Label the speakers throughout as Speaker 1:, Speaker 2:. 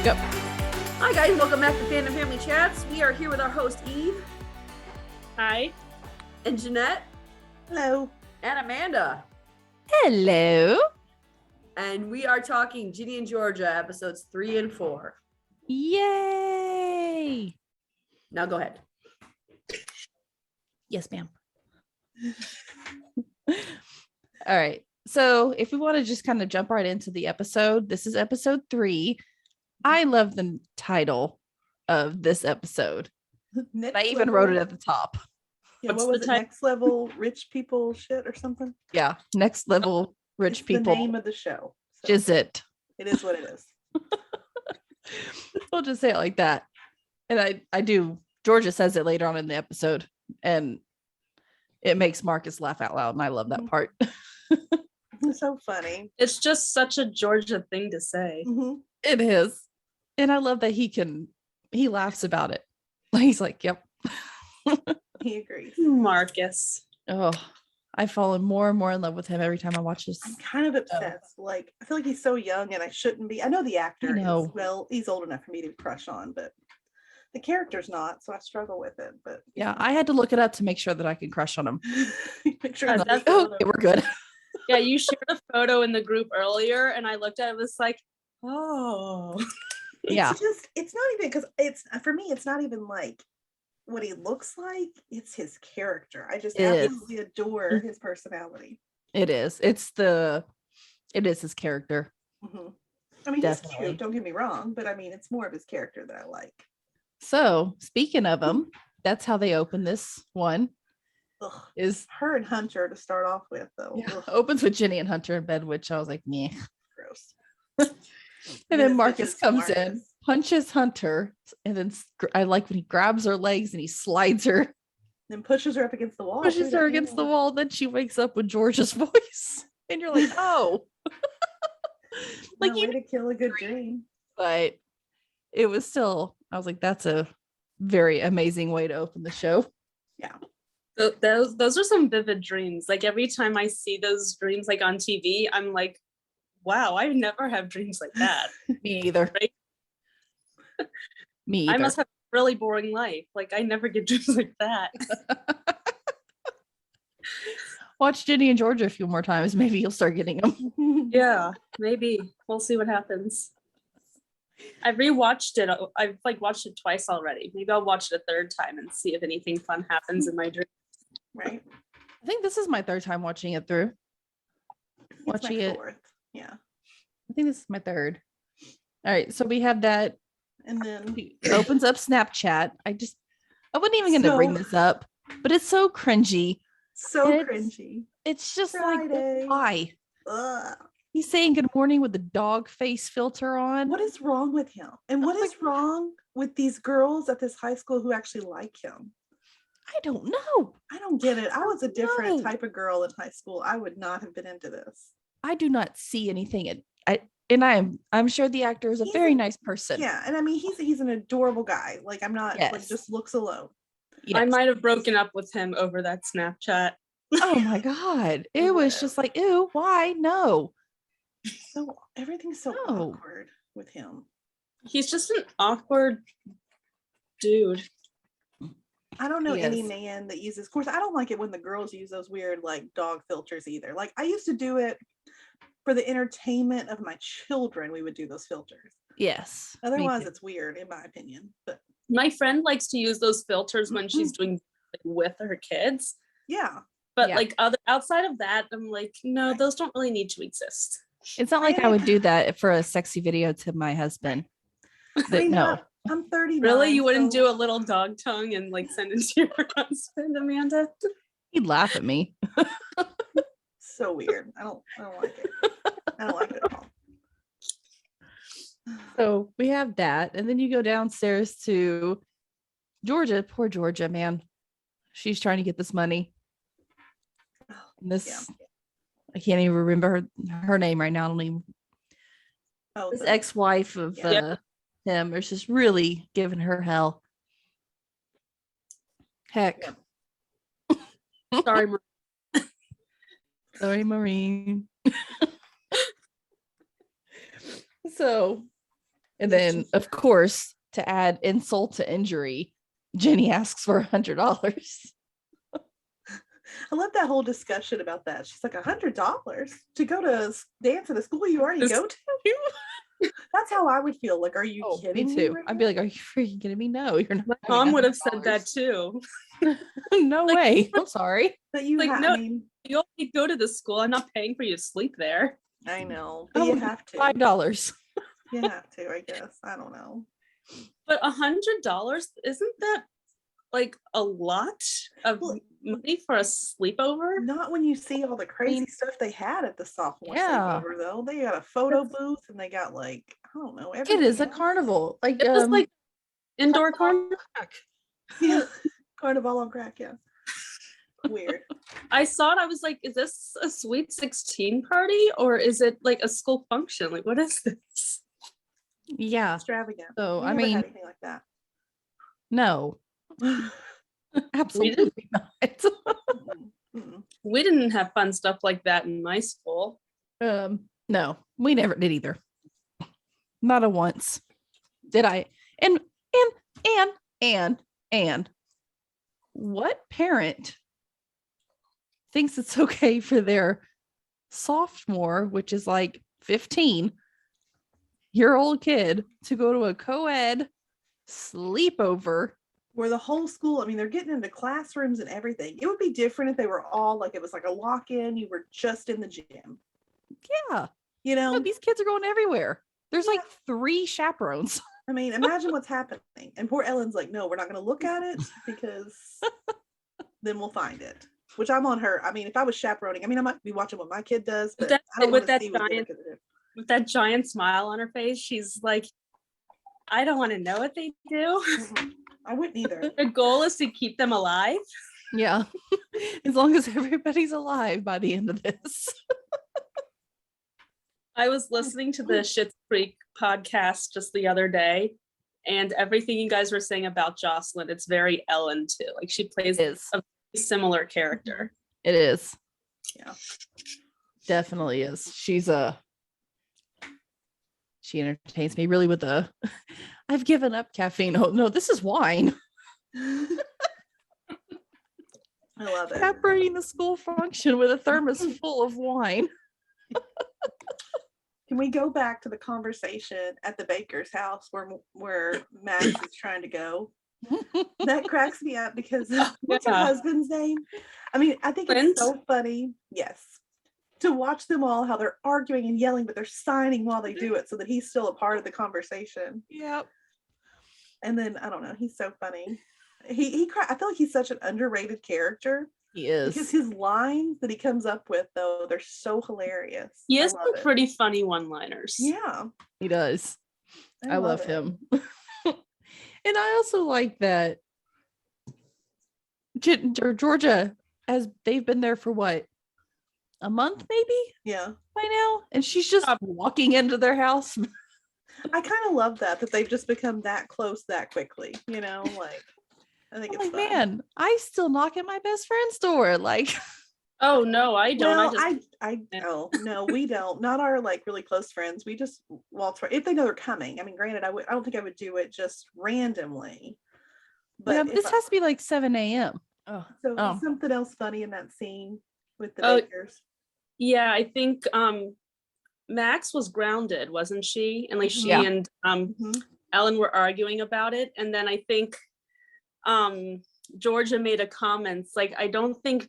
Speaker 1: Yep.
Speaker 2: Hi guys, welcome back to Fandom Family Chats. We are here with our host Eve.
Speaker 3: Hi.
Speaker 2: And Jeanette.
Speaker 4: Hello.
Speaker 2: And Amanda.
Speaker 1: Hello.
Speaker 2: And we are talking Ginny and Georgia episodes 3 and 4.
Speaker 1: Yay.
Speaker 2: Now go ahead.
Speaker 1: Yes, ma'am. All right. So if we want to just kind of jump right into the episode, this is episode 3. I love the title of this episode. I even wrote it at the top.
Speaker 4: Yeah, what was it? Next level rich people shit or something?
Speaker 1: Yeah. Next level rich people.
Speaker 4: The name of the show.
Speaker 1: So is it?
Speaker 4: It is what it is.
Speaker 1: We'll just say it like that. And I do. Georgia says it later on in the episode, and it makes Marcus laugh out loud, and I love that part.
Speaker 4: It's so funny.
Speaker 3: It's just such a Georgia thing to say.
Speaker 4: Mm-hmm.
Speaker 1: It is. And I love that he laughs about it. He's like, yep.
Speaker 4: He agrees.
Speaker 3: Marcus.
Speaker 1: Oh, I've fallen more and more in love with him every time I watch this.
Speaker 4: I'm kind of obsessed. Like, I feel like he's so young and I shouldn't be. I know the actor is, well, he's old enough for me to crush on, but the character's not, so I struggle with it. But
Speaker 1: yeah, I had to look it up to make sure that I could crush on him.
Speaker 4: Make sure
Speaker 1: okay, we're good.
Speaker 3: Yeah, you shared a photo in the group earlier, and I looked at it, was like, oh.
Speaker 4: It's not even, because it's, for me, it's not even like what he looks like, it's his character. I just absolutely adore his personality.
Speaker 1: It is. It is his character.
Speaker 4: Mm-hmm. I mean,
Speaker 1: Definitely.
Speaker 4: He's cute, don't get me wrong, but I mean, it's more of his character that I like.
Speaker 1: So, speaking of him, that's how they open this one.
Speaker 4: Ugh.
Speaker 1: Is
Speaker 4: her and Hunter to start off with, though.
Speaker 1: Yeah, opens with Ginny and Hunter in bed, which I was like, meh.
Speaker 4: Gross.
Speaker 1: And then Marcus comes in, punches Hunter, and then I like when he grabs her legs and he slides her.
Speaker 4: Then pushes her up against the wall.
Speaker 1: Pushes her against the wall. Then she wakes up with George's voice. And you're like, oh.
Speaker 4: Like, way to kill a good dream.
Speaker 1: But it was still, I was like, that's a very amazing way to open the show.
Speaker 4: Yeah.
Speaker 3: Those are some vivid dreams. Like, every time I see those dreams like on TV, I'm like, wow, I never have dreams like that.
Speaker 1: Me either.
Speaker 3: Right?
Speaker 1: Me either.
Speaker 3: I must have a really boring life. Like, I never get dreams like that.
Speaker 1: Watch Ginny and Georgia a few more times. Maybe you'll start getting them.
Speaker 3: Yeah, maybe. We'll see what happens. I rewatched it. I've watched it twice already. Maybe I'll watch it a third time and see if anything fun happens in my dream.
Speaker 4: Right.
Speaker 1: I think this is my third time watching it through. Watching it.
Speaker 4: Fourth. Yeah.
Speaker 1: I think this is my third. All right. So we have that.
Speaker 4: And then
Speaker 1: it opens up Snapchat. I wasn't even going to bring this up, but it's so cringy.
Speaker 4: So cringy.
Speaker 1: It's just
Speaker 4: Friday.
Speaker 1: like, why?
Speaker 4: Ugh.
Speaker 1: He's saying good morning with the dog face filter on.
Speaker 4: What is wrong with him? And what is wrong with these girls at this high school who actually like him?
Speaker 1: I don't know.
Speaker 4: I don't get it. I was a different type of girl in high school. I would not have been into this.
Speaker 1: I do not see anything. I'm sure the actor is a very nice person.
Speaker 4: Yeah, and I mean he's an adorable guy. Like, I'm not like just looks alone.
Speaker 3: Yes. I might have broken up with him over that Snapchat.
Speaker 1: Oh my god. It was just like, ew, why? No.
Speaker 4: So everything's so awkward with him.
Speaker 3: He's just an awkward dude.
Speaker 4: I don't know any man that uses, of course, I don't like it when the girls use those weird like dog filters either. Like, I used to do it for the entertainment of my children. We would do those filters.
Speaker 1: Yes.
Speaker 4: Otherwise it's weird in my opinion. But
Speaker 3: my friend likes to use those filters when she's doing with her kids.
Speaker 4: Yeah.
Speaker 3: But like outside of that, I'm like, no, those don't really need to exist.
Speaker 1: It's not like I would do that for a sexy video to my husband. No.
Speaker 4: I'm 39.
Speaker 3: Really? You wouldn't do a little dog tongue and like send it to your husband, Amanda?
Speaker 1: He'd laugh at me.
Speaker 4: So weird. I don't like it. I don't like it at all.
Speaker 1: So we have that. And then you go downstairs to Georgia. Poor Georgia, man. She's trying to get this money. I can't even remember her name right now. I don't even. This ex-wife of him is just really giving her hell. Heck.
Speaker 3: Sorry, Marie.
Speaker 1: Sorry, Maureen. So And
Speaker 4: Yes,
Speaker 1: then, of course, to add insult to injury, Jenny asks for $100.
Speaker 4: I love that whole discussion about that. She's like, $100 to go to dance at a school you already go to? That's how I would feel. Like, are you
Speaker 1: Oh,
Speaker 4: kidding
Speaker 1: me too.
Speaker 4: right
Speaker 1: I'd
Speaker 4: now?
Speaker 1: be like, are you freaking kidding me? No, you're not.
Speaker 3: My
Speaker 1: having
Speaker 3: mom would have said that
Speaker 1: $100.
Speaker 3: too.
Speaker 1: No
Speaker 3: Like,
Speaker 1: way. I'm sorry.
Speaker 4: But you
Speaker 3: Like,
Speaker 4: have,
Speaker 3: no.
Speaker 4: I mean,
Speaker 3: You only go to the school. I'm not paying for you to sleep there.
Speaker 4: I know, but
Speaker 1: Oh,
Speaker 4: you have to.
Speaker 1: $5.
Speaker 4: You have to, I guess. I don't know.
Speaker 3: But $100, isn't that like a lot of
Speaker 4: Well,
Speaker 3: money for a sleepover?
Speaker 4: not when you see all the crazy
Speaker 1: mean,
Speaker 4: stuff they had at the sophomore
Speaker 1: yeah.
Speaker 4: sleepover, though. They got a photo booth and they got like, I don't know,
Speaker 1: It
Speaker 4: everything
Speaker 1: is a
Speaker 4: else.
Speaker 1: carnival. Like,
Speaker 3: It was like indoor carnival.
Speaker 4: Yeah, carnival on crack. Yeah, weird.
Speaker 3: I saw it. I was like, is this a Sweet 16 party or is it like a school function? Like, what is this?
Speaker 1: yeah.
Speaker 4: Extravagant.
Speaker 1: So,
Speaker 4: We
Speaker 1: I
Speaker 4: never had
Speaker 1: mean,
Speaker 4: anything like that.
Speaker 1: no, absolutely not.
Speaker 4: Mm-mm.
Speaker 3: We didn't have fun stuff like that in my school.
Speaker 1: No, we never did either. Not a once did I. And what parent thinks it's okay for their sophomore, which is like 15-year-old kid, to go to a co-ed sleepover?
Speaker 4: Where the whole school, I mean, they're getting into classrooms and everything. It would be different if they were all like, it was like a lock-in, you were just in the gym.
Speaker 1: Yeah.
Speaker 4: You
Speaker 1: No,
Speaker 4: know,
Speaker 1: these kids are going everywhere. There's like
Speaker 4: Yeah.
Speaker 1: 3 chaperones.
Speaker 4: I mean, imagine what's happening. And poor Ellen's like, no, we're not going to look at it because then we'll find it. Which I'm on her. I mean, if I was chaperoning, I mean, I might be watching what my kid does, but
Speaker 3: that-
Speaker 4: I don't
Speaker 3: with
Speaker 4: want to
Speaker 3: that
Speaker 4: see what the other
Speaker 3: giant-
Speaker 4: kids do.
Speaker 3: With that giant smile on her face, she's like, I don't want to know what they do.
Speaker 4: Mhm. I wouldn't either.
Speaker 3: The goal is to keep them alive.
Speaker 1: Yeah. As long as everybody's alive by the end of this.
Speaker 3: I was listening to the Schitt's Creek podcast just the other day, and everything you guys were saying about Jocelyn, it's very Ellen too. Like she plays
Speaker 1: It is.
Speaker 3: a similar character.
Speaker 1: It is.
Speaker 4: Yeah.
Speaker 1: Definitely is. She entertains me really with the I've given up caffeine. Oh no, this is wine.
Speaker 4: I love it.
Speaker 1: Separating the school function with a thermos full of wine.
Speaker 4: Can we go back to the conversation at the baker's house where Max is trying to go? That cracks me up because what's her
Speaker 3: Yeah.
Speaker 4: husband's name? I mean, I think
Speaker 3: Clint?
Speaker 4: it's so funny. Yes. To watch them all, how they're arguing and yelling, but they're signing while they do it so that he's still a part of the conversation.
Speaker 1: Yep.
Speaker 4: And then, I don't know, he's so funny. I feel like he's such an underrated character
Speaker 1: He
Speaker 4: because
Speaker 1: is.
Speaker 4: his lines that he comes up with, though, they're so hilarious.
Speaker 3: He
Speaker 4: I
Speaker 3: has
Speaker 4: love
Speaker 3: some
Speaker 4: it.
Speaker 3: pretty funny one-liners.
Speaker 4: Yeah.
Speaker 1: He does. I love
Speaker 4: it.
Speaker 1: him. And I also like that Georgia, as they've been there for what, a month maybe
Speaker 4: Yeah.
Speaker 1: by now, and she's just walking into their house.
Speaker 4: I kind of love that they've just become that close that quickly, you know, like I think
Speaker 1: I'm
Speaker 4: it's
Speaker 1: like,
Speaker 4: fun.
Speaker 1: man, I still knock at my best friend's door. Like,
Speaker 3: Oh no, I don't.
Speaker 4: Well,
Speaker 3: I just
Speaker 4: oh no, we don't. Not our like really close friends. We just waltz right if they know they're coming. I mean, granted, I don't think I would do it just randomly. But
Speaker 1: yeah,
Speaker 4: if
Speaker 1: this
Speaker 4: I-
Speaker 1: has to be like 7 a.m. Oh,
Speaker 4: so
Speaker 1: oh.
Speaker 4: something else funny in that scene with the
Speaker 3: Oh,
Speaker 4: bakers.
Speaker 3: yeah, I think Max was grounded, wasn't she? And like she
Speaker 1: Yeah.
Speaker 3: and
Speaker 4: Mhm.
Speaker 3: Ellen were arguing about it. And then I think Georgia made a comment like, I don't think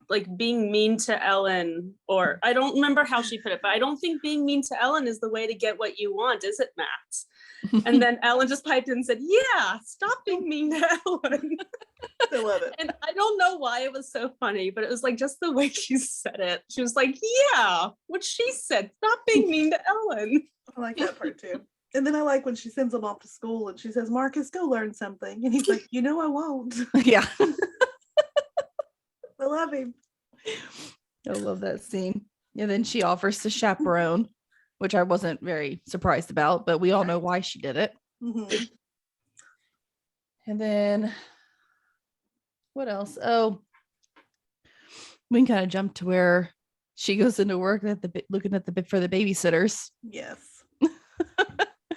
Speaker 3: like being mean to Ellen, or I don't remember how she put it, but I don't think being mean to Ellen is the way to get what you want, is it, Max? And then Ellen just piped in and said, yeah, stop being mean to Ellen.
Speaker 4: I love it.
Speaker 3: And I don't know why it was so funny, but it was like just the way she said it. She was like, yeah, what she said, stop being mean to Ellen.
Speaker 4: I like that part too. And then I like when she sends him off to school and she says, Marcus, go learn something. And he's like, you know, I won't.
Speaker 1: Yeah.
Speaker 4: I love him.
Speaker 1: I love that scene. And then she offers to chaperone, which I wasn't very surprised about, but we all know why she did it.
Speaker 4: Mhm.
Speaker 1: And then what else? Oh, we can kind of jump to where she goes into work at looking at for the babysitters.
Speaker 4: Yes.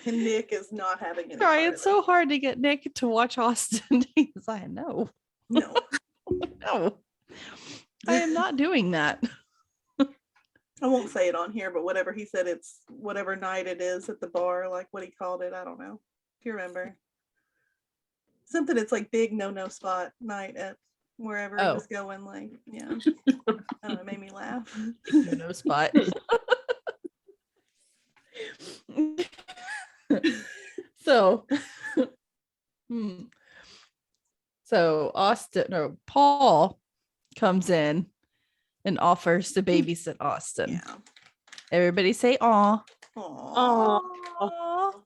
Speaker 4: And Nick is not having any
Speaker 1: Sorry,
Speaker 4: part
Speaker 1: it's
Speaker 4: of
Speaker 1: so hard to get Nick to watch Austin. He's like, no,
Speaker 4: it.
Speaker 1: no, I am not doing that.
Speaker 4: I won't say it on here, but whatever he said, it's whatever night it is at the bar, like what he called it. I don't know. Do you remember? Something it's like big no spot night at wherever he was going, like, yeah. I don't know, it made me laugh.
Speaker 1: No spot. So Paul comes in and offers to babysit Austin.
Speaker 4: Yeah.
Speaker 1: Everybody say aw.
Speaker 4: Aww.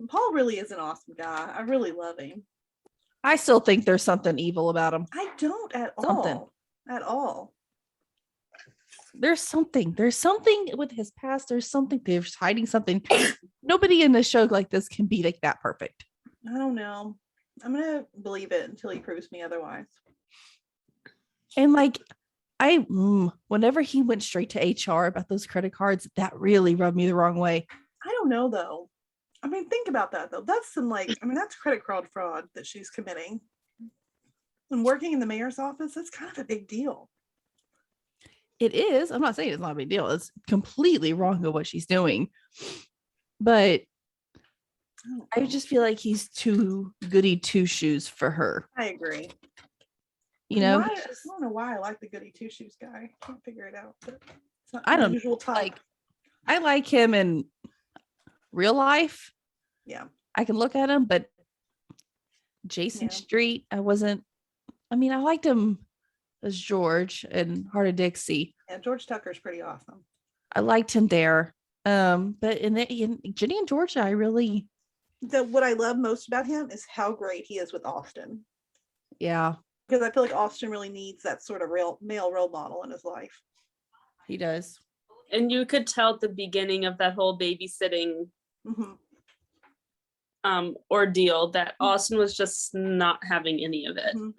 Speaker 4: Paul really is an awesome guy. I really love him.
Speaker 1: I still think there's something evil about him.
Speaker 4: I don't at
Speaker 1: Something.
Speaker 4: all. At all.
Speaker 1: There's something with his past. There's something. They're hiding something. Nobody in a show like this can be like that perfect.
Speaker 4: I don't know. I'm gonna believe it until he proves me otherwise.
Speaker 1: And like, whenever he went straight to HR about those credit cards, that really rubbed me the wrong way.
Speaker 4: I don't know though. I mean, think about that though. That's that's credit card fraud that she's committing. When working in the mayor's office, that's kind of a big deal.
Speaker 1: It is. I'm not saying it's not a big deal. It's completely wrong with what she's doing. But I just feel like he's too goody two shoes for her.
Speaker 4: I agree.
Speaker 1: You know,
Speaker 4: I don't know why I like the goody two shoes guy. I can't figure it out. But it's not
Speaker 1: I don't
Speaker 4: usual type.
Speaker 1: like. I like him in real life.
Speaker 4: Yeah,
Speaker 1: I can look at him, but Jason Street, I liked him as George in Heart of Dixie.
Speaker 4: Yeah, George Tucker's pretty awesome.
Speaker 1: I liked him there. But in Ginny and Georgia,
Speaker 4: what I love most about him is how great he is with Austin.
Speaker 1: Yeah.
Speaker 4: Because I feel like Austin really needs that sort of male role model in his life.
Speaker 1: He does.
Speaker 3: And you could tell at the beginning of that whole babysitting ordeal that Austin was just not having any of it.
Speaker 4: Mm-hmm.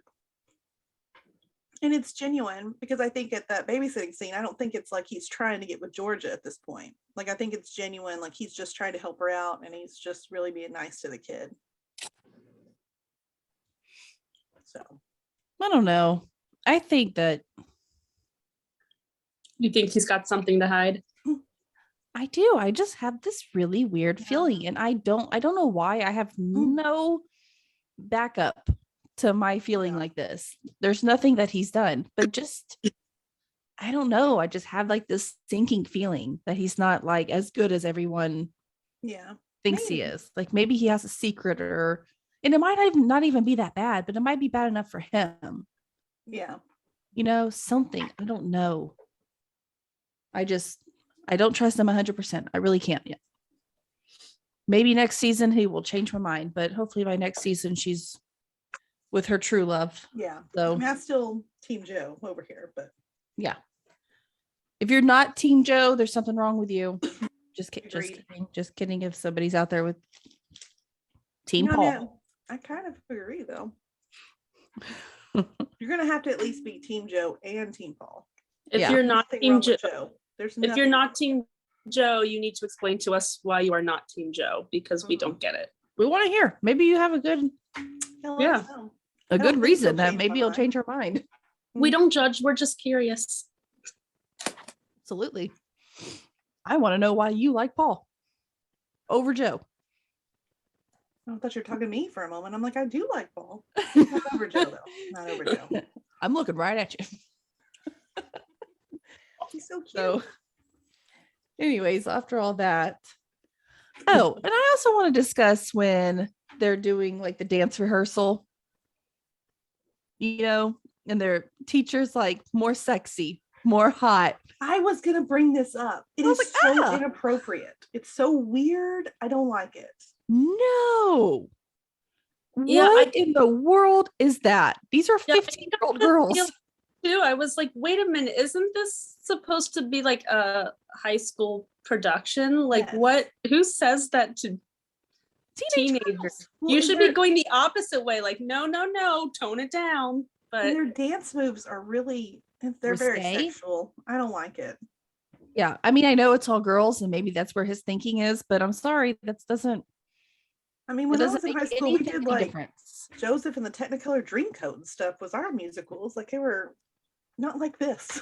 Speaker 4: And it's genuine because I think at that babysitting scene, I don't think it's like he's trying to get with Georgia at this point. Like, I think it's genuine. Like, he's just trying to help her out and he's just really being nice to the kid. So,
Speaker 1: I don't know. I think that.
Speaker 3: You think he's got something to hide?
Speaker 1: I do. I just have this really weird feeling, and I don't know why. I have no backup to my feeling like this. There's nothing that he's done, but just, I don't know. I just have like this sinking feeling that he's not like as good as everyone thinks he is. Like, maybe he has a secret, and it might not even be that bad, but it might be bad enough for him.
Speaker 4: Yeah.
Speaker 1: You know, something. I don't know. I don't trust him 100%. I really can't yet. Maybe next season he will change my mind, but hopefully by next season she's with her true love.
Speaker 4: Yeah.
Speaker 1: So
Speaker 4: I still Team Joe over here, but
Speaker 1: yeah. If you're not Team Joe, there's something wrong with you. Just kidding. If somebody's out there with Team Paul.
Speaker 4: I kind of agree though. You're gonna have to at least be Team Joe and Team Paul.
Speaker 3: If you're not Team Joe,
Speaker 4: if
Speaker 3: you're not Team Joe, you need to explain to us why you are not Team Joe, because we don't get it.
Speaker 1: We want to hear. Maybe you have a good reason that maybe it'll change our mind.
Speaker 3: We don't judge. We're just curious.
Speaker 1: Absolutely. I want to know why you like Paul over Joe.
Speaker 4: I thought you were talking to me for a moment. I'm like, I do like Paul. Not over Joe though. Not over Joe.
Speaker 1: I'm looking right at you.
Speaker 4: He's so cute.
Speaker 1: So, anyways, after all that. Oh, and I also want to discuss when they're doing like the dance rehearsal, you know, and their teacher's like more sexy, more hot.
Speaker 4: I was going to bring this up. It is so inappropriate. It's so weird. I don't like it.
Speaker 1: No. Yeah, what in the world is that? These are 15-year-old girls.
Speaker 3: Too. I was like, wait a minute, isn't this supposed to be like a high school production? Like, what? Who says that to teenagers?
Speaker 4: Well,
Speaker 3: you should be going the opposite way. Like, no, tone it down. But
Speaker 4: their dance moves are really, they're very sexual. I don't like it.
Speaker 1: Yeah, I mean, I know it's all girls, and maybe that's where his thinking is, but I'm sorry, that doesn't.
Speaker 4: I mean,
Speaker 1: It
Speaker 4: when I
Speaker 1: doesn't
Speaker 4: was in high
Speaker 1: make
Speaker 4: school, we
Speaker 1: anything
Speaker 4: did
Speaker 1: any
Speaker 4: like
Speaker 1: difference.
Speaker 4: Joseph and the Technicolor Dreamcoat and stuff was our musicals. Like they were not like this.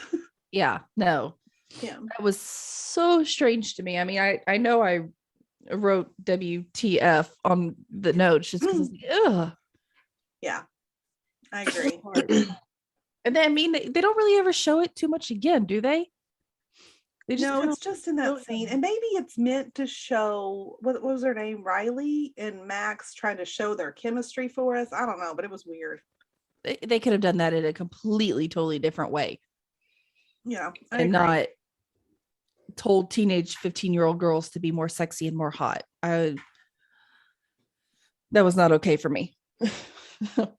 Speaker 1: Yeah, no.
Speaker 4: Yeah.
Speaker 1: That was so strange to me. I mean, I know I wrote WTF on the notes just because ugh.
Speaker 4: Yeah. I agree.
Speaker 1: And then I mean they don't really ever show it too much again, do they? They just
Speaker 4: No,
Speaker 1: kinda-
Speaker 4: it's just in that scene. And maybe it's meant to show what was her name? Riley and Max trying to show their chemistry for us. I don't know, but it was weird.
Speaker 1: they could have done that in a completely, totally different way.
Speaker 4: Yeah. I
Speaker 1: And
Speaker 4: agree.
Speaker 1: not told teenage 15-year-old girls to be more sexy and more hot. That was not okay for me.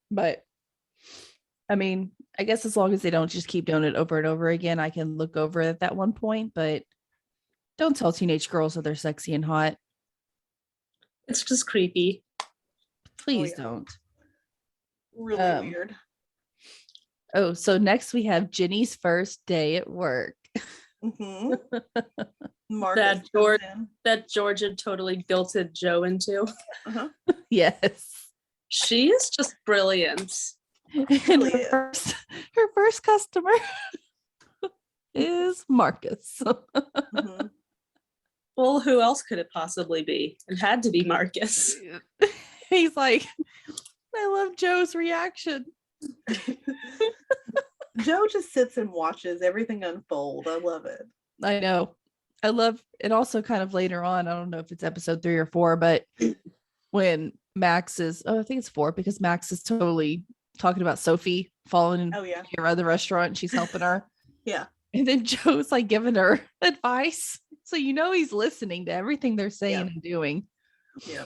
Speaker 1: But I mean, I guess as long as they don't just keep doing it over and over again, I can look over it at that one point, but don't tell teenage girls that they're sexy and hot.
Speaker 3: It's just creepy.
Speaker 1: Please
Speaker 4: yeah.
Speaker 1: don't.
Speaker 4: Really weird.
Speaker 1: Oh, so next we have Ginny's first day at work.
Speaker 4: Mm-hmm. Marcus
Speaker 3: That Georgia totally guilted Joe into.
Speaker 4: Uh-huh.
Speaker 1: Yes.
Speaker 3: She is just brilliant.
Speaker 1: And
Speaker 4: Really
Speaker 1: her first customer is Marcus.
Speaker 4: Mm-hmm.
Speaker 3: Well, who else could it possibly be? It had to be Marcus.
Speaker 1: He's like, I love Joe's reaction.
Speaker 4: Joe just sits and watches everything unfold. I love it.
Speaker 1: I know. I love it. Also, kind of later on, I don't know if it's episode 3 or 4, but when Max is, I think it's 4 because Max is totally talking about Sophie falling
Speaker 4: yeah.
Speaker 1: here at the restaurant and she's helping her.
Speaker 4: Yeah.
Speaker 1: And then Joe's like giving her advice. So he's listening to everything they're saying and doing.
Speaker 4: Yeah.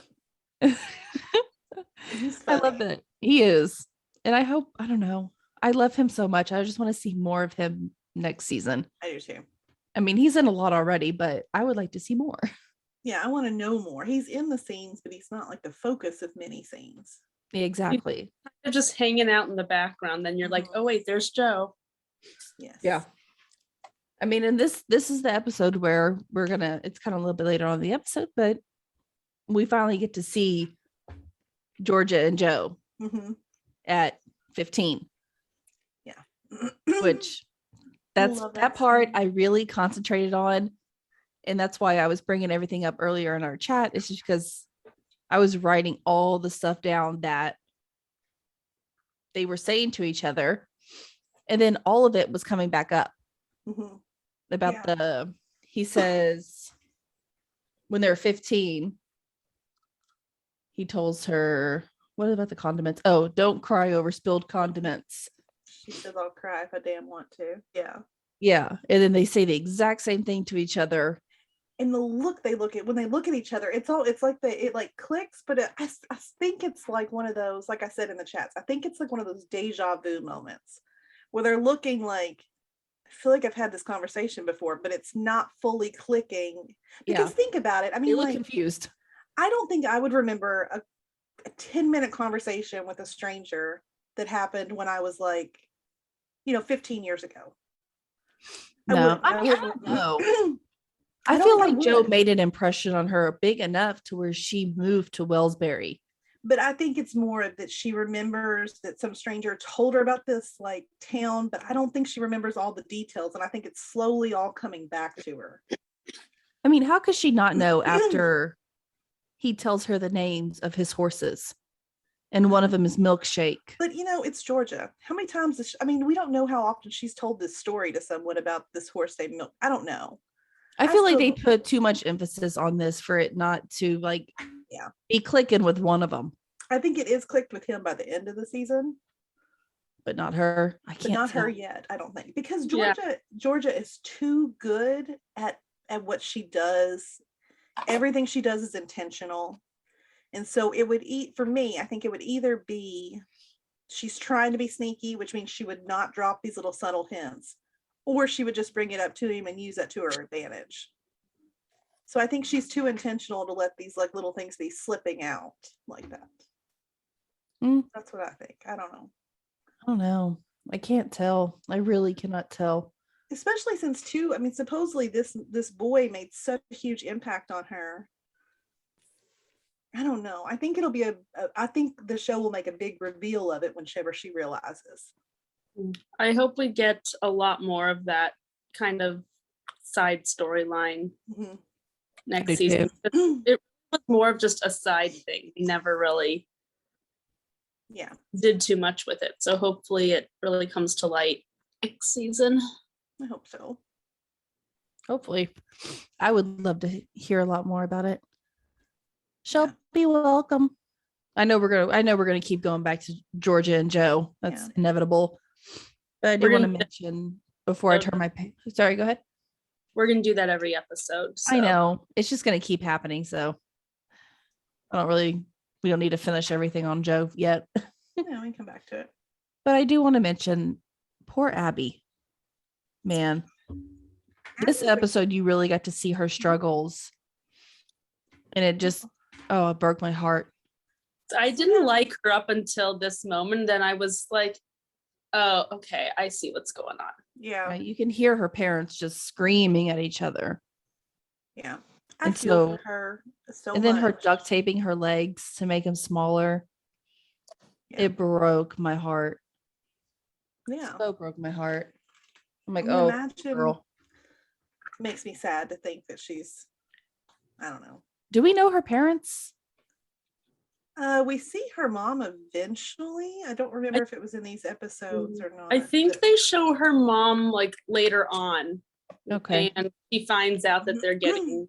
Speaker 1: I love that. He is. And I don't know. I love him so much. I just want to see more of him next season.
Speaker 4: I do too.
Speaker 1: I mean, he's in a lot already, but I would like to see more.
Speaker 4: Yeah, I want to know more. He's in the scenes, but he's not like the focus of many scenes.
Speaker 1: Exactly.
Speaker 3: They're just hanging out in the background. Then you're like, oh wait, there's Joe.
Speaker 4: Yes.
Speaker 1: Yeah. I mean, and this is the episode where it's kind of a little bit later on in the episode, but we finally get to see Georgia and Joe at 15.
Speaker 4: Yeah.
Speaker 1: Which that part
Speaker 4: scene.
Speaker 1: I really concentrated on. And that's why I was bringing everything up earlier in our chat. It's just because I was writing all the stuff down that they were saying to each other. And then all of it was coming back up about he says when they're 15, he tells her, what about the condiments? Oh, don't cry over spilled condiments.
Speaker 4: She says, I'll cry if I damn want to. Yeah.
Speaker 1: Yeah. And then they say the exact same thing to each other.
Speaker 4: And the look they look at when they look at each other, it's like it like clicks, but I think it's like one of those, like I said in the chats, I think it's like one of those deja vu moments where they're looking like, I feel like I've had this conversation before, but it's not fully clicking. Because think about it. I mean,
Speaker 1: they look
Speaker 4: like,
Speaker 1: confused.
Speaker 4: I don't think I would remember a 10-minute conversation with a stranger that happened when I was like, 15 years ago.
Speaker 1: No, I don't know. I feel like Joe made an impression on her big enough to where she moved to Wellsbury.
Speaker 4: But I think it's more that she remembers that some stranger told her about this like town, but I don't think she remembers all the details. And I think it's slowly all coming back to her.
Speaker 1: I mean, how could she not know after he tells her the names of his horses? And one of them is Milkshake.
Speaker 4: But it's Georgia. How many times we don't know how often she's told this story to someone about this horse named Milk. I don't know.
Speaker 1: I feel like they put too much emphasis on this for it not to be clicking with one of them.
Speaker 4: I think it is clicked with him by the end of the season.
Speaker 1: But not her. I can't.
Speaker 4: But not her yet, I don't think. Because Georgia is too good at what she does. Everything she does is intentional. And so for me, I think it would either be she's trying to be sneaky, which means she would not drop these little subtle hints, or she would just bring it up to him and use that to her advantage. So I think she's too intentional to let these like little things be slipping out like that. That's what I think. I don't know. I can't tell. I really cannot tell. Especially since supposedly this boy made such a huge impact on her. I don't know. I think it'll be I think the show will make a big reveal of it whenever she realizes.
Speaker 3: I hope we get a lot more of that kind of side storyline
Speaker 4: Mhm.
Speaker 3: next season. It was more of just a side thing. We never really did too much with it. So hopefully it really comes to light next season.
Speaker 4: I hope so.
Speaker 1: Hopefully. I would love to hear a lot more about it. Shelby, welcome. I know we're gonna keep going back to Georgia and Joe. That's inevitable. But I do want to mention before I turn my sorry, go ahead.
Speaker 3: We're gonna do that every episode. So.
Speaker 1: I know. It's just gonna keep happening. So we don't need to finish everything on Joe yet.
Speaker 4: Yeah, we can come back to it.
Speaker 1: But I do want to mention poor Abby. Man. This episode, you really got to see her struggles. And it just, it broke my heart.
Speaker 3: I didn't like her up until this moment. Then I was like, oh, okay, I see what's going on.
Speaker 4: Yeah.
Speaker 1: Right? You can hear her parents just screaming at each other.
Speaker 4: Yeah. I feel for her so
Speaker 1: and then
Speaker 4: much.
Speaker 1: her duct taping her legs to make them smaller. Yeah. It broke my heart.
Speaker 4: Yeah.
Speaker 1: So broke my heart. I'm like,
Speaker 4: imagine,
Speaker 1: girl.
Speaker 4: Makes me sad to think that she's, I don't know.
Speaker 1: Do we know her parents?
Speaker 4: We see her mom eventually. I don't remember if it was in these episodes or not.
Speaker 3: I think they show her mom like later on.
Speaker 1: Okay.
Speaker 3: And she finds out that they're getting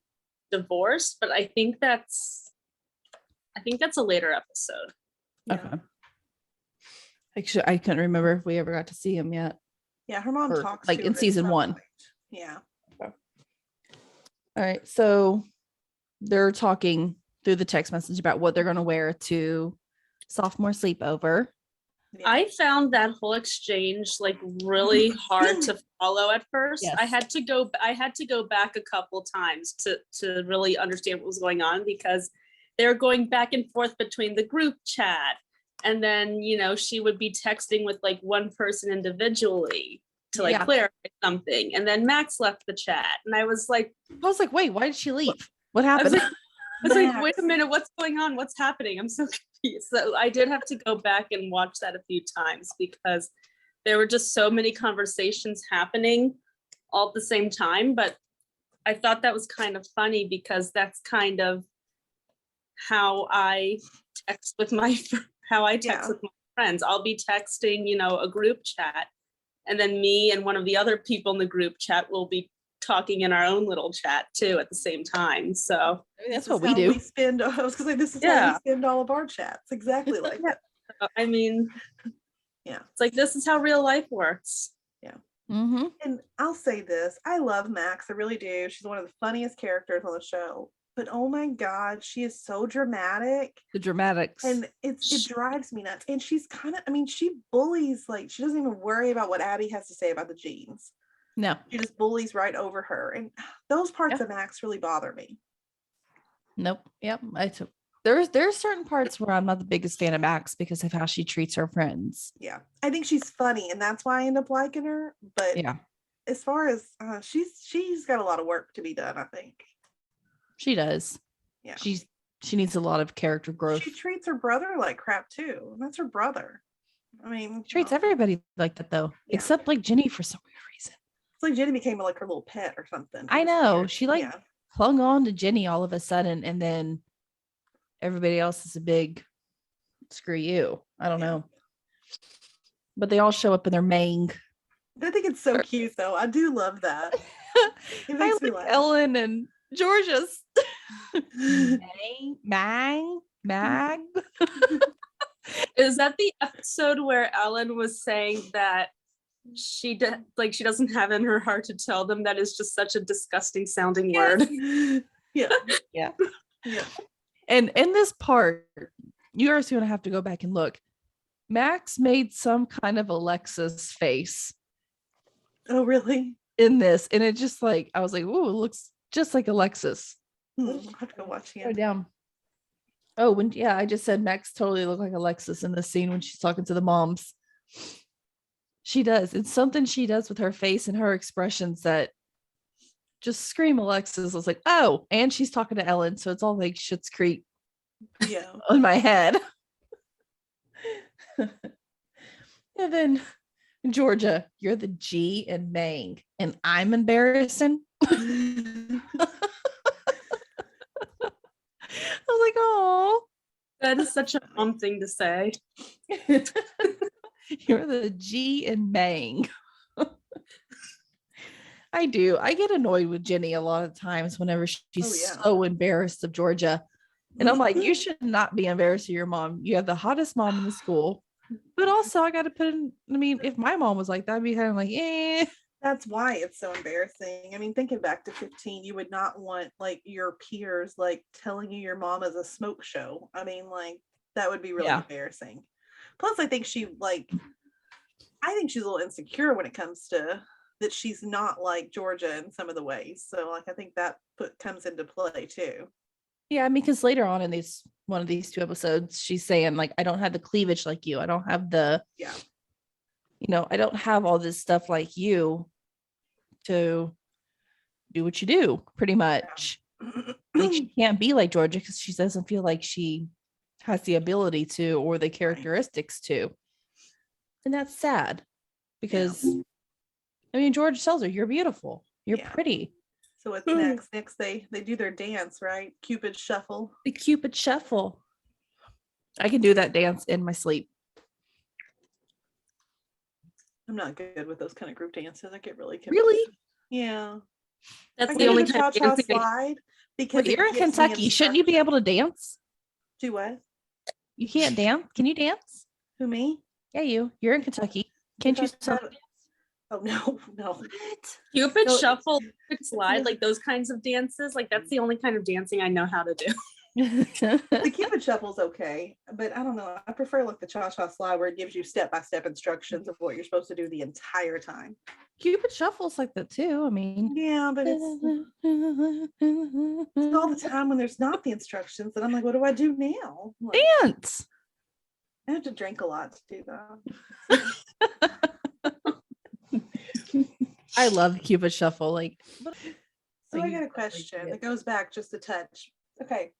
Speaker 3: divorced, but I think that's a later episode.
Speaker 1: Okay. Actually, I couldn't remember if we ever got to see him yet.
Speaker 4: Yeah, her mom talks
Speaker 1: like
Speaker 4: to
Speaker 1: in season 1.
Speaker 4: Point. Yeah.
Speaker 1: Okay. All right. So they're talking through the text message about what they're going to wear to sophomore sleepover.
Speaker 3: Yeah. I found that whole exchange like really hard to follow at first. Yes. I had to go back a couple times to really understand what was going on, because they were going back and forth between the group chat. And then, she would be texting with like one person individually to like clarify something. And then Max left the chat. And I was like,
Speaker 1: wait, why did she leave? What happened?
Speaker 3: I was like, wait a minute, what's going on? What's happening? I'm so confused. So I did have to go back and watch that a few times, because there were just so many conversations happening all at the same time. But I thought that was kind of funny, because that's kind of how I text with my friends. I'll be texting, a group chat, and then me and one of the other people in the group chat will be talking in our own little chat too at the same time. So
Speaker 1: that's what we do.
Speaker 4: I was gonna say, this is how we spend all of our chats. Exactly like that.
Speaker 3: I mean, it's like, this is how real life works.
Speaker 4: Yeah.
Speaker 1: Mm-hmm.
Speaker 4: And I'll say this, I love Max, I really do. She's one of the funniest characters on the show. But oh my God, she is so dramatic.
Speaker 1: The dramatics.
Speaker 4: And it drives me nuts. And she's kind of, she bullies, like, she doesn't even worry about what Abby has to say about the jeans.
Speaker 1: No.
Speaker 4: She just bullies right over her. And those parts of Max really bother me.
Speaker 1: Nope. Yep. There's certain parts where I'm not the biggest fan of Max because of how she treats her friends.
Speaker 4: Yeah. I think she's funny, and that's why I end up liking her. But as far as she's got a lot of work to be done, I think.
Speaker 1: She does.
Speaker 4: Yeah.
Speaker 1: She needs a lot of character growth.
Speaker 4: She treats her brother like crap too. And that's her brother. She
Speaker 1: treats everybody like that though, except like Ginny for some weird reason.
Speaker 4: It's like Ginny became like her little pet or something.
Speaker 1: I know. Weird. She clung on to Ginny all of a sudden, and then everybody else is a big screw you. I don't know. But they all show up in their mang.
Speaker 4: I think it's so cute though. I do love that. It makes me laugh.
Speaker 1: Ellen and Georgia's Mag.
Speaker 3: Is that the episode where Ellen was saying that she doesn't have in her heart to tell them? That is just such a disgusting sounding word.
Speaker 4: Yeah.
Speaker 1: And in this part, you're just gonna have to go back and look. Max made some kind of Alexis face.
Speaker 4: Oh, really?
Speaker 1: In this, and it just like, I was like, "Ooh, it looks just like Alexis."
Speaker 4: I'll have to go watch it.
Speaker 1: Go down. Oh, I just said Max totally looked like Alexis in this scene when she's talking to the moms. She does. It's something she does with her face and her expressions that just scream Alexis. I was like, oh, and she's talking to Ellen, so it's all like Schitt's Creek
Speaker 4: Yeah.
Speaker 1: on my head. And then Georgia, you're the G in Mang, and I'm embarrassing. I was like, oh,
Speaker 3: That is such a mom thing to say.
Speaker 1: you're the G in Mang. I do. I get annoyed with Ginny a lot of times whenever she's so embarrassed of Georgia. And I'm like, you should not be embarrassed of your mom. You have the hottest mom in the school. But also, I got to put in, I mean, if my mom was like that, I'd be kind of like, eh.
Speaker 4: That's why it's so embarrassing. I mean, thinking back to 15, you would not want like your peers like telling you your mom is a smoke show. I mean, like that would be really embarrassing. Plus, I think she's a little insecure when it comes to that she's not like Georgia in some of the ways. So like I think that comes into play too.
Speaker 1: Yeah, I mean, because later on in one of these 2 episodes, she's saying like, I don't have the cleavage like you. I don't have I don't have all this stuff like you to do what you do, pretty much. Like she can't be like Georgia because she doesn't feel like she has the ability to or the characteristics to. And that's sad because I mean, George tells her, you're beautiful, you're pretty.
Speaker 4: So what's next? Next they do their dance, right? Cupid shuffle.
Speaker 1: The Cupid shuffle. I can do that dance in my sleep.
Speaker 4: I'm not good with those kind of group dances. I get really confused.
Speaker 1: Really?
Speaker 4: Yeah.
Speaker 3: That's the only kind of
Speaker 4: cha-cha slide because
Speaker 1: you're in Kentucky. Shouldn't you be able to dance?
Speaker 4: Do what?
Speaker 1: You can't dance? Can you dance?
Speaker 4: Who, me?
Speaker 1: Yeah, you're in Kentucky. Can't you still dance?
Speaker 4: Oh no.
Speaker 1: What?
Speaker 3: Cupid shuffle, Cupid slide, like those kinds of dances. Like that's the only kind of dancing I know how to do.
Speaker 4: The Cupid shuffle's okay, but I don't know. I prefer like the cha-cha slide where it gives you step-by-step instructions of what you're supposed to do the entire time.
Speaker 1: Cupid shuffle's like that too. I mean,
Speaker 4: yeah, but it's all the time when there's not the instructions, and I'm like, what do I do now? Like,
Speaker 1: dance.
Speaker 4: I have to drink a lot to do that.
Speaker 1: I love Cupid shuffle. Like,
Speaker 4: so I got a question that goes back just a touch. Okay.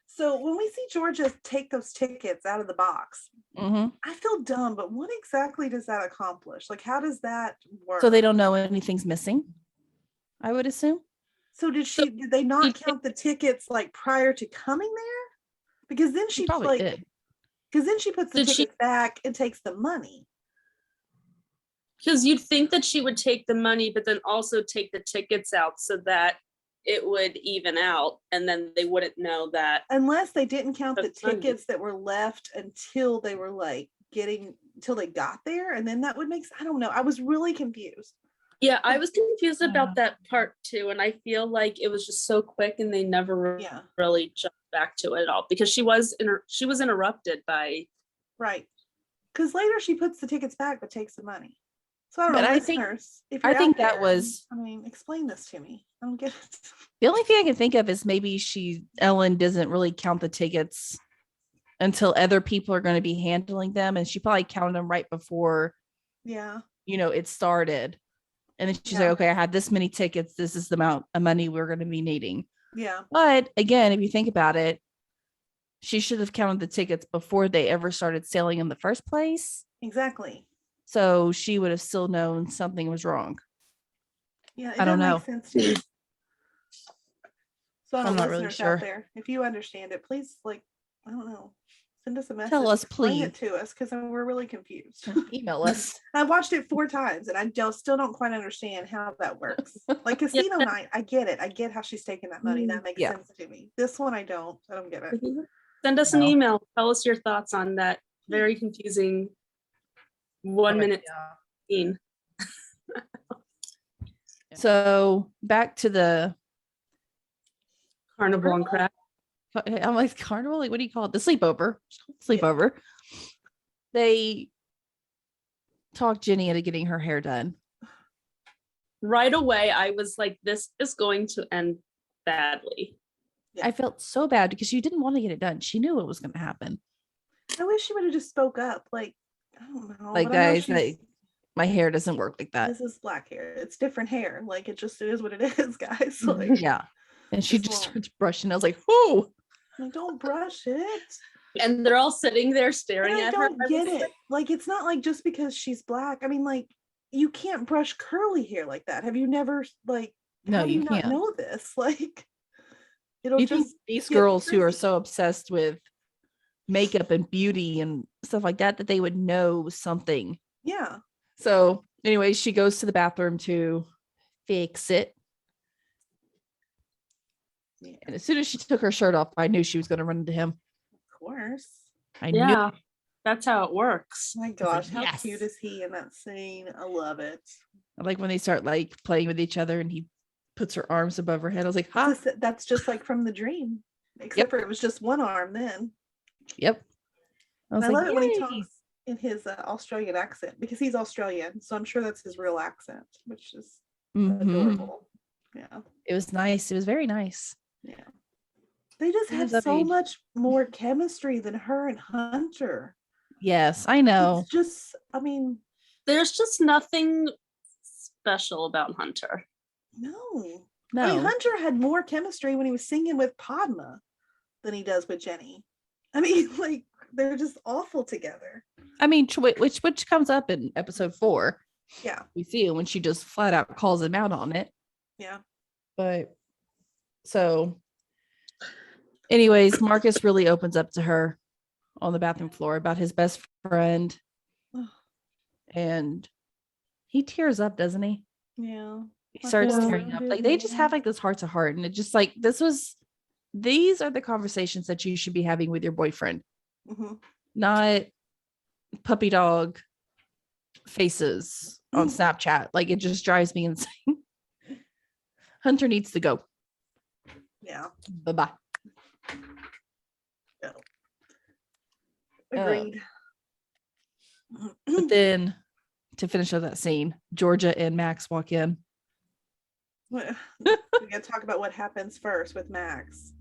Speaker 4: So when we see Georgia take those tickets out of the box, I feel dumb, but what exactly does that accomplish? Like, how does that work?
Speaker 1: So they don't know anything's missing, I would assume.
Speaker 4: So did they not count the tickets like prior to coming there? Because then she
Speaker 1: probably did.
Speaker 4: Because then she puts the tickets back and takes the money.
Speaker 3: Because you'd think that she would take the money, but then also take the tickets out so that it would even out, and then they wouldn't know that.
Speaker 4: Unless they didn't count the tickets that were left until they were like until they got there, and then that would make. I don't know. I was really confused.
Speaker 3: Yeah, I was confused about that part too, and I feel like it was just so quick, and they never really jumped back to it at all because she was interrupted by.
Speaker 4: Right, because later she puts the tickets back but takes the money. So I don't know, listeners, if you're
Speaker 1: I think
Speaker 4: out
Speaker 1: that
Speaker 4: there,
Speaker 1: was.
Speaker 4: I mean, explain this to me. I don't get it.
Speaker 1: The only thing I can think of is maybe Ellen doesn't really count the tickets until other people are going to be handling them, and she probably counted them right before.
Speaker 4: Yeah.
Speaker 1: It started, and then she's like, "Okay, I had this many tickets. This is the amount of money we're going to be needing."
Speaker 4: Yeah.
Speaker 1: But again, if you think about it, she should have counted the tickets before they ever started selling in the first place.
Speaker 4: Exactly.
Speaker 1: So she would have still known something was wrong.
Speaker 4: Yeah,
Speaker 1: I don't know.
Speaker 4: Make sense to me. So
Speaker 1: I'm not really sure.
Speaker 4: Out there, if you understand it, please, I don't know, send us a message.
Speaker 1: Tell us, please.
Speaker 4: Explain it to us because we're really confused.
Speaker 1: Email us.
Speaker 4: I watched it 4 times and I still don't quite understand how that works. Like Casino Night, I get it. I get how she's taking that money. That makes sense to me. This one, I don't get it.
Speaker 3: Send us an email. Tell us your thoughts on that very confusing 1 minute scene.
Speaker 1: So back to the
Speaker 3: carnival and crap.
Speaker 1: I'm like, carnival? Like, what do you call it? The sleepover. Sleepover. They talked Ginny into getting her hair done.
Speaker 3: Right away, I was like, this is going to end badly.
Speaker 1: I felt so bad because she didn't want to get it done. She knew it was going to happen.
Speaker 4: I wish she would have just spoke up. Like, I don't know.
Speaker 1: Like, guys, my hair doesn't work like that.
Speaker 4: This is black hair. It's different hair. Like, it just is what it is, guys. Like,
Speaker 1: yeah. And she just starts brushing. I was like, whoa.
Speaker 4: Like, don't brush it.
Speaker 3: And they're all sitting there staring
Speaker 4: And I
Speaker 3: at her.
Speaker 4: don't get it. Like, it's not like just because she's black. I mean, like, you can't brush curly hair like that. Have you never, like,
Speaker 1: No,
Speaker 4: how do
Speaker 1: you
Speaker 4: you not
Speaker 1: can't.
Speaker 4: know this? Like, it'll
Speaker 1: You think
Speaker 4: just
Speaker 1: these
Speaker 4: get
Speaker 1: girls who are
Speaker 4: frizzy.
Speaker 1: so obsessed with makeup and beauty and stuff like that they would know something.
Speaker 4: Yeah.
Speaker 1: So anyway, she goes to the bathroom to fix it.
Speaker 4: Yeah.
Speaker 1: And as soon as she took her shirt off, I knew she was going to run into him.
Speaker 4: Of course.
Speaker 1: I knew.
Speaker 3: Yeah, that's how it works.
Speaker 4: My
Speaker 1: like,
Speaker 4: gosh, how
Speaker 1: yes.
Speaker 4: cute is he in that scene? I love it.
Speaker 1: I like when they start like playing with each other and he puts her arms above her head. I was like, huh?
Speaker 4: That's just like from the dream, except
Speaker 1: Yep.
Speaker 4: for it was just one arm then.
Speaker 1: Yep. I was
Speaker 4: I love
Speaker 1: like,
Speaker 4: it when he
Speaker 1: yay.
Speaker 4: talks in his Australian accent because he's Australian, so I'm sure that's his real accent, which is
Speaker 1: Mhm.
Speaker 4: adorable. Yeah,
Speaker 1: It was nice. It was very nice.
Speaker 4: yeah. They just
Speaker 1: He
Speaker 4: have
Speaker 1: was of
Speaker 4: so
Speaker 1: age.
Speaker 4: much more chemistry than her and Hunter.
Speaker 1: Yes, I know.
Speaker 4: It's just, I mean,
Speaker 3: There's just nothing special about Hunter.
Speaker 4: no.
Speaker 1: No.
Speaker 4: I mean, Hunter had more chemistry when he was singing with Padma than he does with Jenny. I mean, like, they're just awful together.
Speaker 1: I mean, which comes up in episode 4.
Speaker 4: Yeah,
Speaker 1: We see it when she just flat out calls him out on it.
Speaker 4: yeah.
Speaker 1: But so, anyways, Marcus really opens up to her on the bathroom floor about his best friend, and he tears up, doesn't he?
Speaker 4: Yeah.
Speaker 1: He starts
Speaker 4: Yeah.
Speaker 1: tearing up. Like they just have like this heart to heart, and it just like these are the conversations that you should be having with your boyfriend, not puppy dog faces on Snapchat. Like it just drives me insane. Hunter needs to go.
Speaker 4: Yeah.
Speaker 1: Bye-bye.
Speaker 4: Agreed.
Speaker 1: But then to finish up that scene, Georgia and Max walk in.
Speaker 4: We gotta talk about what happens first with Max.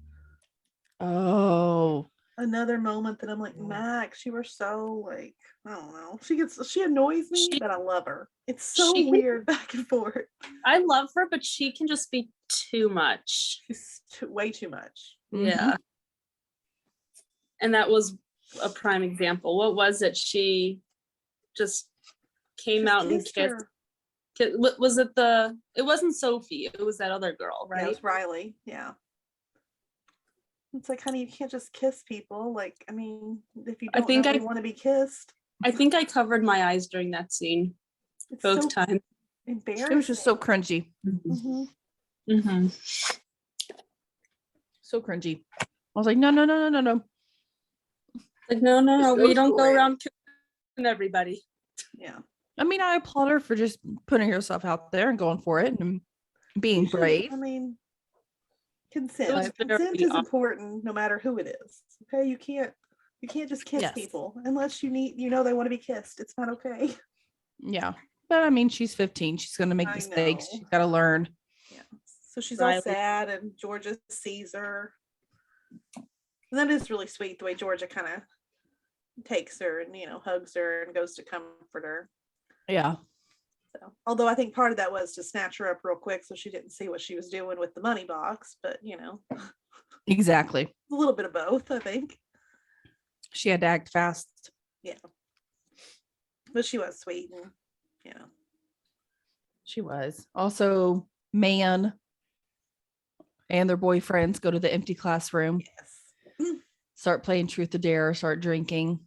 Speaker 1: Oh,
Speaker 4: Another moment that I'm like, Max, you were so like, I don't know. She annoys me, but I love her. It's so weird back and forth.
Speaker 3: I love her, but she can just be too much.
Speaker 4: She's way too much.
Speaker 3: Yeah. And that was a prime example. What was it? She just came
Speaker 4: Just
Speaker 3: out and
Speaker 4: kissed
Speaker 3: kissed.
Speaker 4: her.
Speaker 3: Was it it wasn't Sophie, it was that other girl,
Speaker 4: Yeah, it
Speaker 3: right?
Speaker 4: was Riley. Yeah. It's like, honey, you can't just kiss people. Like, I mean, if you
Speaker 3: I
Speaker 4: don't
Speaker 3: think
Speaker 4: know
Speaker 3: I-
Speaker 4: they want to be kissed,
Speaker 3: I think I covered my eyes during that scene
Speaker 4: it's
Speaker 3: both
Speaker 4: so
Speaker 3: times.
Speaker 4: embarrassing.
Speaker 1: it was just so cringy.
Speaker 4: Mhm.
Speaker 3: Mm-hmm.
Speaker 1: So cringy. I was like, no.
Speaker 3: Like, no,
Speaker 1: Just
Speaker 3: we
Speaker 1: go
Speaker 3: don't
Speaker 1: for
Speaker 3: go
Speaker 1: it.
Speaker 3: around kissing everybody.
Speaker 4: Yeah.
Speaker 1: I mean, I applaud her for just putting herself out there and going for it and being
Speaker 4: You should-
Speaker 1: brave.
Speaker 4: I mean,
Speaker 3: It was
Speaker 4: consent.
Speaker 3: very
Speaker 4: Consent is
Speaker 3: odd.
Speaker 4: important no matter who it is. Okay. You can't just kiss
Speaker 1: Yes.
Speaker 4: people unless they want to be kissed. It's not okay.
Speaker 1: Yeah. But I mean, she's 15. She's going to make
Speaker 4: I
Speaker 1: mistakes.
Speaker 4: know.
Speaker 1: She's got to learn.
Speaker 4: Yeah. So she's all
Speaker 3: Riley.
Speaker 4: sad and Georgia sees her. And that is really sweet the way Georgia kind of takes her and, hugs her and goes to comfort her.
Speaker 1: Yeah.
Speaker 4: So, although I think part of that was to snatch her up real quick so she didn't see what she was doing with the money box, but
Speaker 1: Exactly.
Speaker 4: a little bit of both, I think.
Speaker 1: She had to act fast.
Speaker 4: But she was sweet and
Speaker 1: She was. Also, Man and their boyfriends go to the empty classroom,
Speaker 4: yes.
Speaker 1: start playing Truth or Dare, start drinking.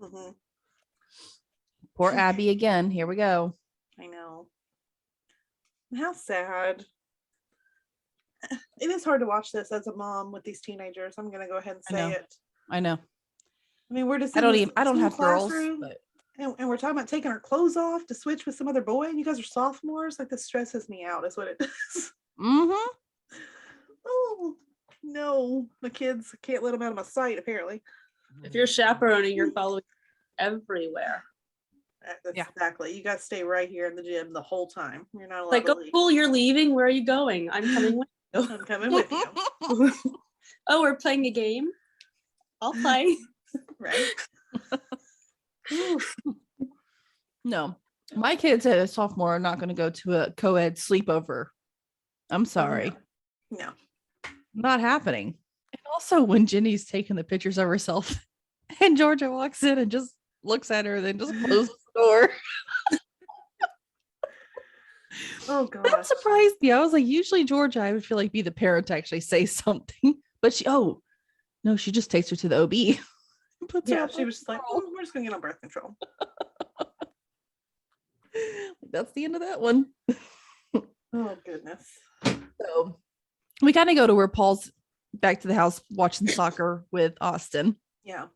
Speaker 4: Mhm.
Speaker 1: Poor Abby again. Here we go.
Speaker 4: I know. How sad. It is hard to watch this as a mom with these teenagers. I'm gonna go ahead and
Speaker 1: I know.
Speaker 4: say it.
Speaker 1: I know.
Speaker 4: I mean, we're just
Speaker 1: I
Speaker 4: in
Speaker 1: don't
Speaker 4: this
Speaker 1: even. I don't
Speaker 4: school
Speaker 1: have girls,
Speaker 4: classroom,
Speaker 1: but
Speaker 4: and we're talking about taking our clothes off to switch with some other boy, and you guys are sophomores. Like, this stresses me out. Is what it does.
Speaker 1: mm-hmm.
Speaker 4: Oh no, my kids, I can't let them out of my sight. Apparently.
Speaker 3: If you're chaperoning, you're following everywhere.
Speaker 1: Yeah.
Speaker 4: Exactly. You guys stay right here in the gym the whole time. You're not allowed
Speaker 3: Like,
Speaker 4: to
Speaker 3: oh,
Speaker 4: leave.
Speaker 3: cool, you're leaving. Where are you going? I'm coming with you.
Speaker 4: I'm coming with you.
Speaker 3: Oh, we're playing a game. I'll play.
Speaker 4: Right.
Speaker 1: No, my kids at a sophomore are not going to go to a co-ed sleepover. I'm sorry.
Speaker 4: No.
Speaker 1: Not happening. Also, when Ginny's taking the pictures of herself and Georgia walks in and just looks at her, then just closes the door.
Speaker 4: Oh
Speaker 1: That
Speaker 4: gosh.
Speaker 1: surprised me. I was like, usually Georgia, I would feel like be the parent to actually say something. But she just takes her to the OB. Puts her
Speaker 4: Yeah,
Speaker 1: on
Speaker 4: she was just like,
Speaker 1: control.
Speaker 4: we're just gonna get on birth control.
Speaker 1: That's the end of that one.
Speaker 4: Oh goodness.
Speaker 1: So we kind of go to where Paul's back to the house watching soccer with Austin.
Speaker 4: Yeah.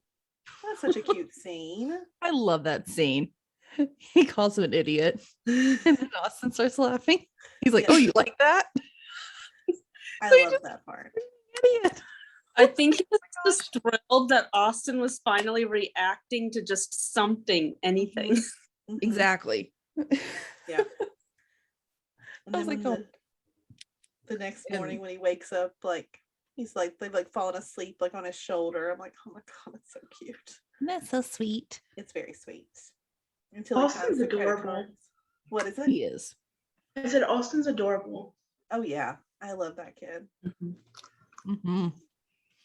Speaker 4: That's such a cute scene.
Speaker 1: I love that scene. He calls him an idiot. And then Austin starts laughing. He's like,
Speaker 4: Yeah.
Speaker 1: "Oh, you like that?
Speaker 4: I
Speaker 1: So you
Speaker 4: love
Speaker 1: just-
Speaker 4: that part.
Speaker 1: Idiot."
Speaker 3: I think he was just thrilled that Austin was finally reacting to just something, anything.
Speaker 4: Mhm.
Speaker 1: Exactly.
Speaker 4: Yeah. And
Speaker 1: I was
Speaker 4: then
Speaker 1: like,
Speaker 4: when the next
Speaker 1: And-
Speaker 4: morning when he wakes up, like he's like they've like fallen asleep like on his shoulder. I'm like, oh my god, it's so cute.
Speaker 1: That's so sweet.
Speaker 4: It's very sweet. Until he
Speaker 5: Austin's
Speaker 4: finds the credit
Speaker 5: adorable.
Speaker 4: cards. What is it?
Speaker 1: He is.
Speaker 5: I said Austin's adorable.
Speaker 4: Oh yeah, I love that kid.
Speaker 1: Mm-hmm.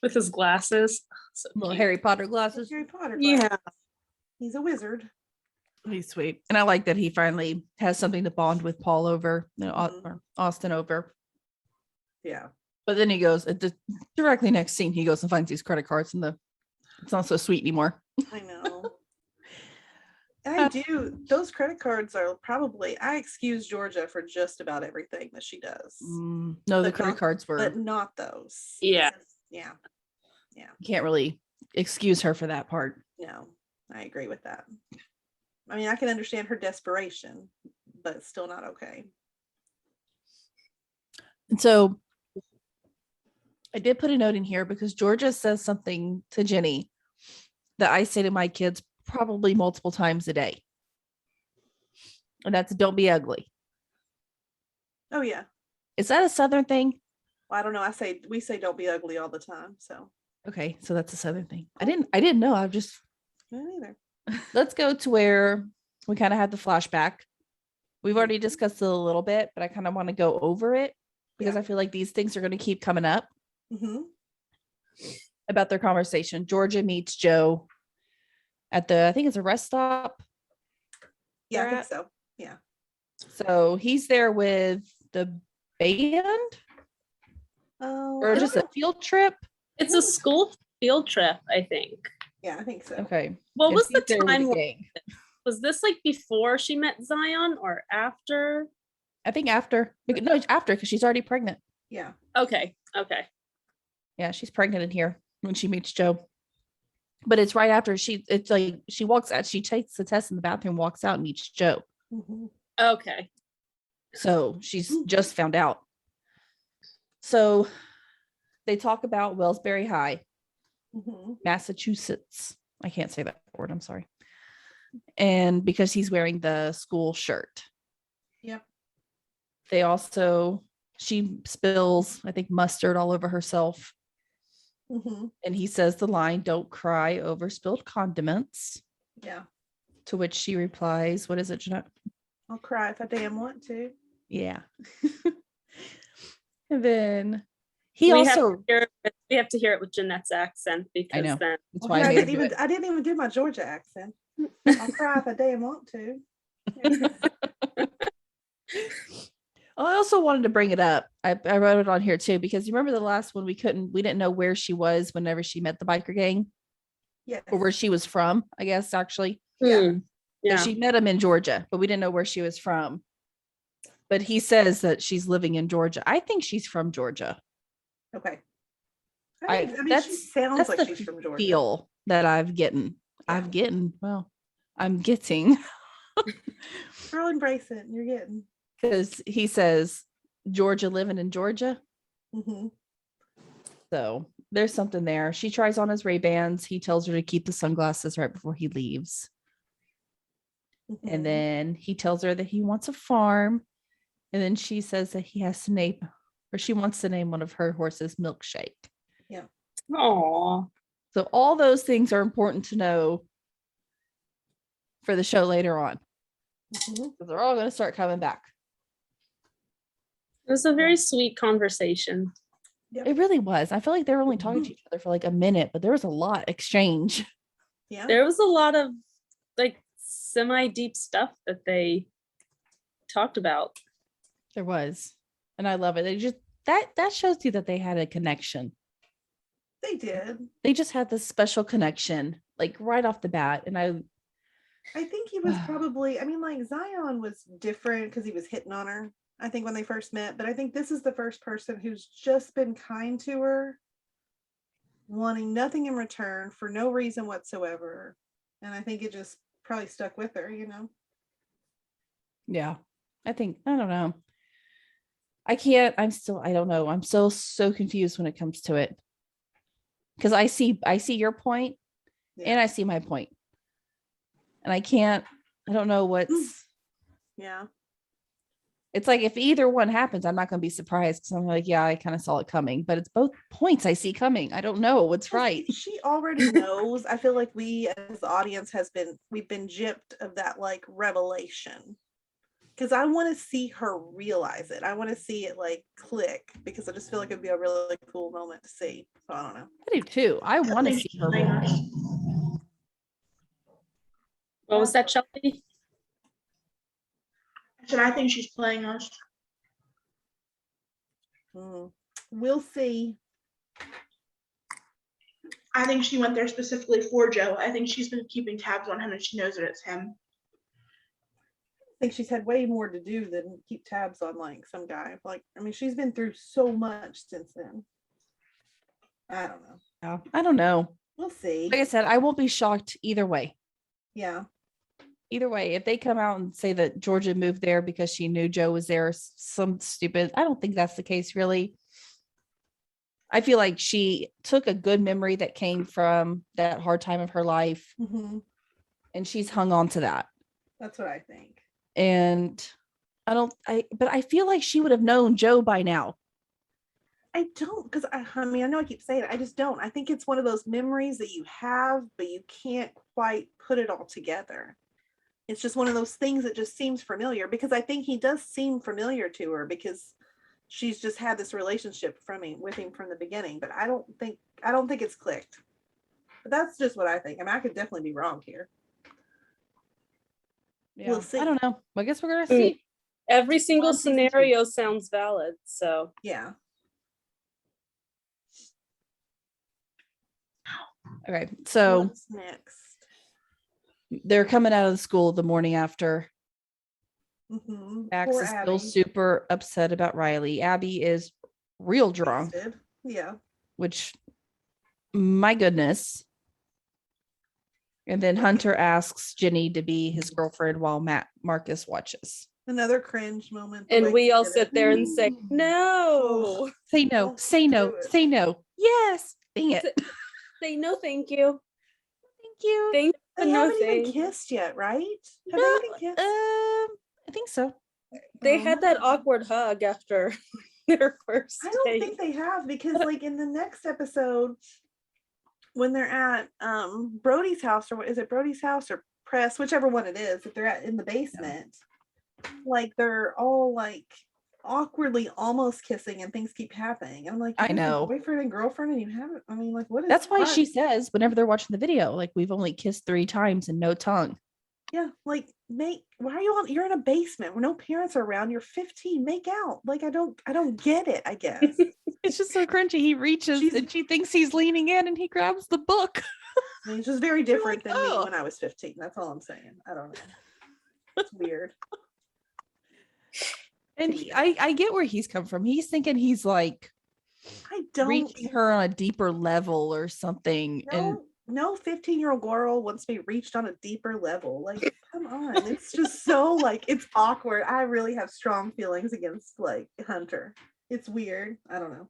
Speaker 3: With his glasses. So
Speaker 1: Little
Speaker 3: cute.
Speaker 1: Harry Potter
Speaker 4: Those
Speaker 1: glasses.
Speaker 4: Harry Potter.
Speaker 3: Yeah.
Speaker 4: glasses. He's a wizard.
Speaker 1: He's sweet. And I like that he finally has something to bond with Paul over,
Speaker 4: Mhm.
Speaker 1: or Austin over.
Speaker 4: Yeah.
Speaker 1: But then he goes, directly next scene, he goes and finds these credit cards and it's not so sweet anymore.
Speaker 4: I know. And I do. Those credit cards are probably. I excuse Georgia for just about everything that she does,
Speaker 1: No, the
Speaker 4: But
Speaker 1: credit
Speaker 4: not-
Speaker 1: cards were,
Speaker 4: but not those.
Speaker 3: Yeah.
Speaker 4: Yeah.
Speaker 1: you can't really excuse her for that part.
Speaker 4: No, I agree with that. I mean, I can understand her desperation, but it's still not okay.
Speaker 1: And so I did put a note in here because Georgia says something to Jenny that I say to my kids probably multiple times a day. And that's don't be ugly.
Speaker 4: Oh yeah.
Speaker 1: Is that a Southern thing?
Speaker 4: Well, I don't know. We say don't be ugly all the time. So
Speaker 1: Okay, so that's a Southern thing. I didn't know. I've just
Speaker 4: me neither.
Speaker 1: let's go to where we kind of had the flashback. We've already discussed it a little bit, but I kind of want to go over it because
Speaker 4: Yeah.
Speaker 1: I feel like these things are going to keep coming up
Speaker 4: Mm-hmm.
Speaker 1: about their conversation. Georgia meets Joe at I think it's a rest stop.
Speaker 4: Yeah, I
Speaker 1: They're
Speaker 4: think
Speaker 1: at-
Speaker 4: so. Yeah.
Speaker 1: So he's there with the band
Speaker 4: Oh,
Speaker 1: or
Speaker 4: I
Speaker 1: just
Speaker 4: don't
Speaker 1: a field trip.
Speaker 3: It's a school field trip, I think.
Speaker 4: yeah, I think so.
Speaker 1: Okay.
Speaker 3: What
Speaker 1: Yes,
Speaker 3: was the
Speaker 1: he's there with
Speaker 3: time?
Speaker 1: gang.
Speaker 3: Was this like before she met Zion or after?
Speaker 1: I think after. No, it's after because she's already pregnant.
Speaker 4: Yeah.
Speaker 3: Okay. Okay.
Speaker 1: Yeah, she's pregnant in here when she meets Joe. But it's right after it's like she walks out, she takes the test in the bathroom, walks out, and meets Joe.
Speaker 4: Mhm.
Speaker 3: Okay.
Speaker 1: So she's just found out. So they talk about Wellsbury High,
Speaker 4: Mhm.
Speaker 1: Massachusetts. I can't say that word, I'm sorry. And because he's wearing the school shirt.
Speaker 4: Yep.
Speaker 1: They also, she spills, I think, mustard all over herself.
Speaker 4: Mhm.
Speaker 1: And he says the line, "Don't cry over spilled condiments."
Speaker 4: Yeah.
Speaker 1: To which she replies, what is it, Jeanette?
Speaker 4: I'll cry if I damn want to.
Speaker 1: Yeah. And then he
Speaker 3: we
Speaker 1: also,
Speaker 3: we have to hear it with Jeanette's accent because
Speaker 1: know.
Speaker 3: then
Speaker 1: that's
Speaker 4: Oh,
Speaker 1: why
Speaker 4: yeah,
Speaker 1: I
Speaker 4: I
Speaker 1: made her
Speaker 4: didn't
Speaker 1: do
Speaker 4: even.
Speaker 1: it.
Speaker 4: I didn't even do my Georgia accent. I'll cry if I damn want to.
Speaker 1: I also wanted to bring it up. I wrote it on here too, because you remember the last one we didn't know where she was whenever she met the biker gang
Speaker 4: Yes.
Speaker 1: or where she was from, I guess, actually.
Speaker 4: Yeah.
Speaker 1: So
Speaker 3: yeah.
Speaker 1: she met him in Georgia, but we didn't know where she was from. But he says that she's living in Georgia. I think she's from Georgia.
Speaker 4: Okay.
Speaker 1: I-
Speaker 4: mean, she
Speaker 1: that's-
Speaker 4: sounds
Speaker 1: That's
Speaker 4: like
Speaker 1: the
Speaker 4: she's from Georgia.
Speaker 1: feel that I've getting.
Speaker 4: Yeah.
Speaker 1: I'm getting.
Speaker 4: Girl, embrace it. You're getting.
Speaker 1: Because he says Georgia, living in Georgia.
Speaker 4: Mm-hmm.
Speaker 1: So there's something there. She tries on his Ray-Bans. He tells her to keep the sunglasses right before he leaves.
Speaker 4: Mm-hmm.
Speaker 1: And then he tells her that he wants a farm. And then she says that he has to name, or she wants to name one of her horses Milkshake.
Speaker 3: Aw.
Speaker 1: So all those things are important to know for the show later on.
Speaker 4: Mhm.
Speaker 1: So they're all going to start coming back.
Speaker 3: It was a very sweet conversation.
Speaker 4: Yep.
Speaker 1: It really was. I feel like they were only talking to each other for like a minute, but there was a lot exchange.
Speaker 4: Yeah.
Speaker 3: There was a lot of like semi-deep stuff that they talked about.
Speaker 1: There was. And I love it. They just that shows you that they had a connection.
Speaker 4: They did.
Speaker 1: They just had this special connection, like right off the bat. And I
Speaker 4: think he was probably, I mean, like Zion was different because he was hitting on her, I think, when they first met. But I think this is the first person who's just been kind to her, wanting nothing in return for no reason whatsoever. And I think it just probably stuck with her, you know?
Speaker 1: yeah, I don't know. I don't know. I'm so confused when it comes to it. Because I see your point and I see my point. And I don't know what's.
Speaker 4: Yeah.
Speaker 1: It's like if either one happens, I'm not going to be surprised because I'm like, yeah, I kind of saw it coming, but it's both points I see coming. I don't know what's right.
Speaker 4: She already knows. I feel like we as the audience we've been gypped of that like revelation. Because I want to see her realize it. I want to see it like click because I just feel like it'd be a really cool moment to see. So I don't know.
Speaker 1: I do too. I want to see her realize.
Speaker 3: What was that, Shelby?
Speaker 5: I said, I think she's playing us.
Speaker 4: We'll see.
Speaker 5: I think she went there specifically for Joe. I think she's been keeping tabs on him and she knows that it's him.
Speaker 4: I think she's had way more to do than keep tabs on like some guy. Like, I mean, she's been through so much since then. I don't know.
Speaker 1: Yeah, I don't know.
Speaker 4: We'll see.
Speaker 1: Like I said, I won't be shocked either way.
Speaker 4: Yeah.
Speaker 1: Either way, if they come out and say that Georgia moved there because she knew Joe was there, some stupid, I don't think that's the case, really. I feel like she took a good memory that came from that hard time of her life, and she's hung on to that.
Speaker 4: That's what I think.
Speaker 1: And but I feel like she would have known Joe by now.
Speaker 4: I don't, because I mean, I know I keep saying it, I just don't. I think it's one of those memories that you have, but you can't quite put it all together. It's just one of those things that just seems familiar, because I think he does seem familiar to her because she's just had this relationship with him from the beginning. But I don't think it's clicked. But that's just what I think. I mean, I could definitely be wrong here.
Speaker 1: Yeah.
Speaker 4: We'll see.
Speaker 1: I don't know. I guess we're gonna see.
Speaker 3: Every single scenario sounds valid. So
Speaker 4: yeah.
Speaker 1: Okay. So
Speaker 4: what's next?
Speaker 1: They're coming out of the school the morning after. Max
Speaker 4: Poor
Speaker 1: is
Speaker 4: Abby.
Speaker 1: still super upset about Riley. Abby is real drunk.
Speaker 4: Yeah.
Speaker 1: Which, my goodness. And then Hunter asks Ginny to be his girlfriend while Marcus watches.
Speaker 4: Another cringe moment.
Speaker 3: And we all sit there and say, no.
Speaker 1: Say no, say no, say no. Yes. Dang it.
Speaker 3: Say no, thank you.
Speaker 1: Thank you.
Speaker 3: Thank
Speaker 4: They haven't even kissed yet, right? Have they even kissed?
Speaker 1: I think so.
Speaker 3: They had that awkward hug after their first
Speaker 4: I don't
Speaker 3: date.
Speaker 4: think they have, because like in the next episode, when they're at Brody's house, or what is it, Brody's house or Press, whichever one it is, if they're in the basement, like they're all like awkwardly almost kissing and things keep happening. I'm like,
Speaker 1: I know,
Speaker 4: boyfriend and girlfriend, and you haven't. I mean, like, what is
Speaker 1: that's why she says whenever they're watching the video, like, we've only kissed 3 times and no tongue.
Speaker 4: Yeah, like, why are you you're in a basement where no parents are around, you're 15, make out. Like, I don't get it, I guess.
Speaker 1: It's just so crunchy. He reaches and she thinks he's leaning in and he grabs the book.
Speaker 4: I mean, it's just very different
Speaker 1: like,
Speaker 4: than me when I was 15. That's all I'm saying. I don't know. It's weird.
Speaker 1: And I get where he's come from. He's thinking he's like,
Speaker 4: I don't
Speaker 1: reaching her on a deeper level or something.
Speaker 4: No 15-year-old girl wants to be reached on a deeper level. Like, come on. It's just so like, it's awkward. I really have strong feelings against like Hunter. It's weird. I don't know.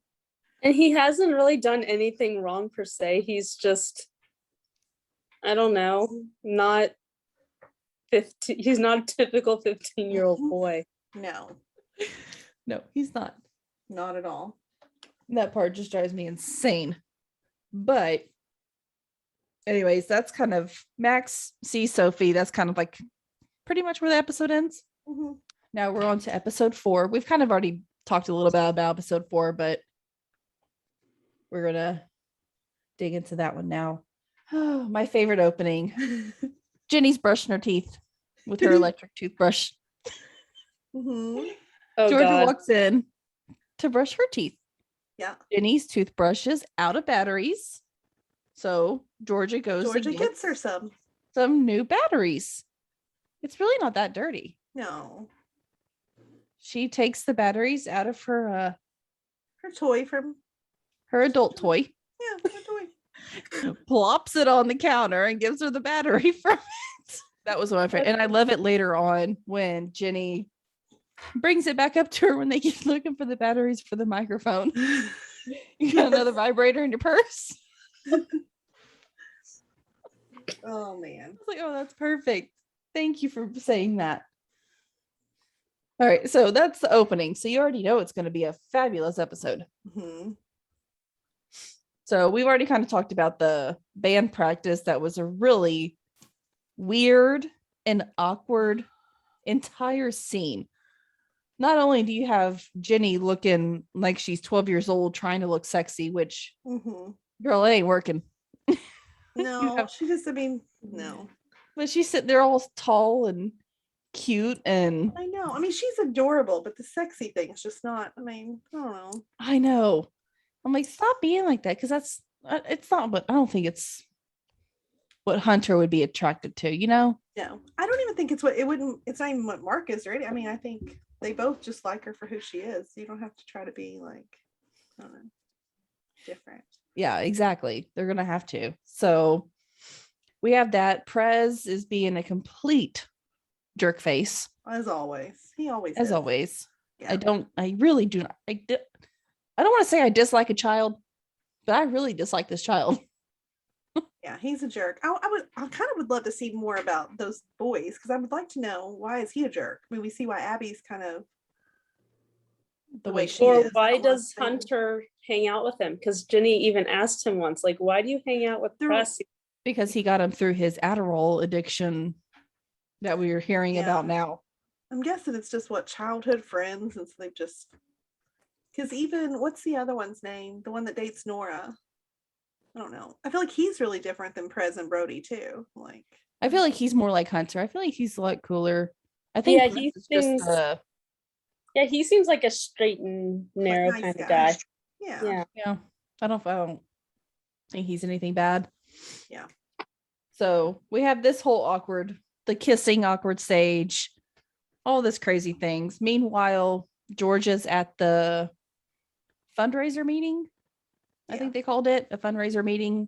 Speaker 3: And he hasn't really done anything wrong per se. He's just, I don't know, not 15. He's not a typical 15-year-old boy.
Speaker 1: No, he's not.
Speaker 4: Not at all.
Speaker 1: That part just drives me insane. But anyways, that's kind of Max sees Sophie. That's kind of like pretty much where the episode ends. Now we're on to episode 4. We've kind of already talked a little bit about episode 4, but we're gonna dig into that one now. Oh, my favorite opening. Ginny's brushing her teeth with her electric toothbrush.
Speaker 4: Mm-hmm.
Speaker 3: Oh
Speaker 1: Georgia
Speaker 3: God.
Speaker 1: walks in to brush her teeth.
Speaker 4: Yeah.
Speaker 1: Ginny's toothbrush is out of batteries. So Georgia goes
Speaker 4: Georgia
Speaker 1: and
Speaker 4: gets
Speaker 1: gets
Speaker 4: her
Speaker 1: some new batteries. It's really not that dirty.
Speaker 4: no.
Speaker 1: She takes the batteries out of her
Speaker 4: Her toy from
Speaker 1: her adult toy,
Speaker 4: her toy.
Speaker 1: plops it on the counter, and gives her the battery from it. That was one of my favorite. And I love it later on when Ginny brings it back up to her when they keep looking for the batteries for the microphone. You got another vibrator in your purse.
Speaker 4: Oh
Speaker 1: I
Speaker 4: man.
Speaker 1: was like, oh, that's perfect. Thank you for saying that. All right, so that's the opening. So you already know it's going to be a fabulous episode.
Speaker 4: Mm-hmm.
Speaker 1: So we've already kind of talked about the band practice. That was a really weird and awkward entire scene. Not only do you have Ginny looking like she's 12 years old trying to look sexy, which
Speaker 4: Mm-hmm.
Speaker 1: girl, it ain't working.
Speaker 4: No,
Speaker 1: have-
Speaker 4: she just, I mean, no.
Speaker 1: But she's sitting there all tall and cute, and
Speaker 4: I know. I mean, she's adorable, but the sexy thing is just not, I mean, I don't know.
Speaker 1: I know. I'm like, stop being like that, because that's it's not what I don't think it's what Hunter would be attracted to, you know?
Speaker 4: No, I don't even think it's what it wouldn't, it's not even what Mark is, right? I mean, I think they both just like her for who she is. You don't have to try to be like, I don't know, different.
Speaker 1: Yeah, exactly. They're gonna have to. So we have that. Prez is being a complete jerk face,
Speaker 4: As always. He always
Speaker 1: as
Speaker 4: is.
Speaker 1: always.
Speaker 4: Yeah.
Speaker 1: I really do not. I don't want to say I dislike a child, but I really dislike this child.
Speaker 4: Yeah, he's a jerk. I kind of would love to see more about those boys because I would like to know why is he a jerk. I mean, we see why Abby's kind of
Speaker 1: The way she
Speaker 3: Or
Speaker 1: is.
Speaker 3: why
Speaker 4: Almost
Speaker 3: does
Speaker 4: thing.
Speaker 3: Hunter hang out with him? Because Ginny even asked him once, like, why do you hang out with
Speaker 4: They're-
Speaker 3: Press?
Speaker 1: Because he got him through his Adderall addiction that we are hearing
Speaker 4: Yeah.
Speaker 1: about now.
Speaker 4: I'm guessing it's just what childhood friends, and so they've just because even what's the other one's name? The one that dates Nora. I don't know. I feel like he's really different than Prez and Brody too. Like
Speaker 1: I feel like he's more like Hunter. I feel like he's a lot cooler. I think
Speaker 3: Yeah,
Speaker 1: Prez
Speaker 3: he
Speaker 1: is just
Speaker 3: seems-
Speaker 1: the
Speaker 3: Yeah, he seems like a straight and narrow
Speaker 4: nice
Speaker 3: kind of
Speaker 4: guy.
Speaker 3: guy.
Speaker 4: yeah.
Speaker 3: Yeah.
Speaker 1: yeah. I don't think he's anything bad.
Speaker 4: Yeah.
Speaker 1: So we have this whole the kissing awkward stage, all this crazy things. Meanwhile, Georgia's at the fundraiser meeting. I
Speaker 4: Yeah.
Speaker 1: think they called it a fundraiser meeting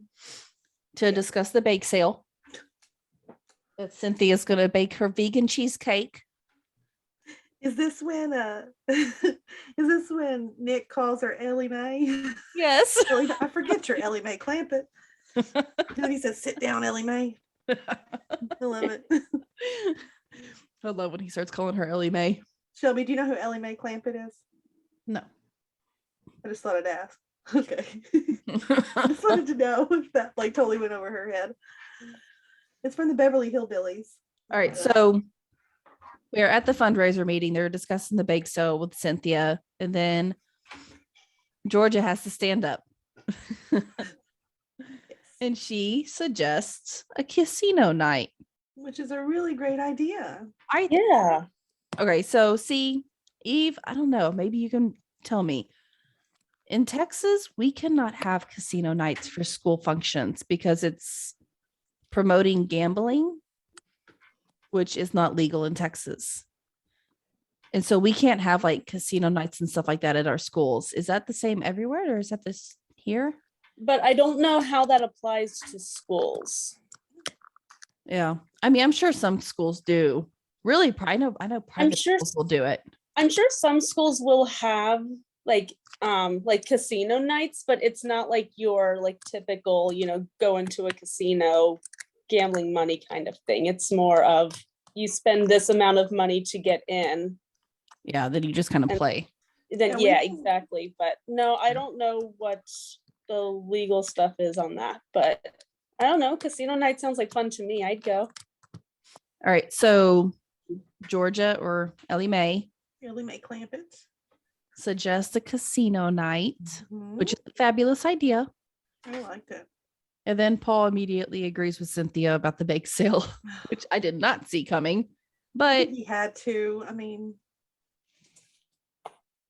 Speaker 1: to discuss the bake sale. That Cynthia's gonna bake her vegan cheesecake.
Speaker 4: Is this when is this when Nick calls her Ellie Mae?
Speaker 1: Yes.
Speaker 4: I forget your Ellie Mae Clampett. And then he says, "Sit down, Ellie Mae." I love it.
Speaker 1: I love when he starts calling her Ellie Mae.
Speaker 4: Shelby, do you know who Ellie Mae Clampett is?
Speaker 1: No.
Speaker 4: I just thought I'd ask. Okay. I just wanted to know if that like totally went over her head. It's from the Beverly Hillbillies.
Speaker 1: All right, so we're at the fundraiser meeting. They're discussing the bake sale with Cynthia, and then Georgia has to stand up. And she suggests a casino night.
Speaker 4: Which is a really great idea.
Speaker 3: Yeah.
Speaker 1: Okay, so see, Eve, I don't know. Maybe you can tell me. In Texas, we cannot have casino nights for school functions because it's promoting gambling, which is not legal in Texas. And so we can't have like casino nights and stuff like that at our schools. Is that the same everywhere, or is that this here?
Speaker 3: But I don't know how that applies to schools.
Speaker 1: Yeah. I mean, I'm sure some schools do. Really, I know private
Speaker 3: sure
Speaker 1: schools will do it.
Speaker 3: I'm sure some schools will have like casino nights, but it's not like your like typical, go into a casino, gambling money kind of thing. It's more of you spend this amount of money to get in.
Speaker 1: Yeah, then you just kind of
Speaker 3: And-
Speaker 1: play.
Speaker 3: Then
Speaker 4: Yeah,
Speaker 3: yeah,
Speaker 4: we can-
Speaker 3: exactly. But no, I don't know what the legal stuff is on that. But I don't know. Casino night sounds like fun to me. I'd go.
Speaker 1: All right. So Georgia or Ellie Mae
Speaker 4: Ellie Mae Clampett.
Speaker 1: suggests a casino night,
Speaker 4: Mhm.
Speaker 1: which is a fabulous idea.
Speaker 4: I liked it.
Speaker 1: And then Paul immediately agrees with Cynthia about the bake sale, which I did not see coming.
Speaker 4: I
Speaker 1: But
Speaker 4: think he had to. I mean,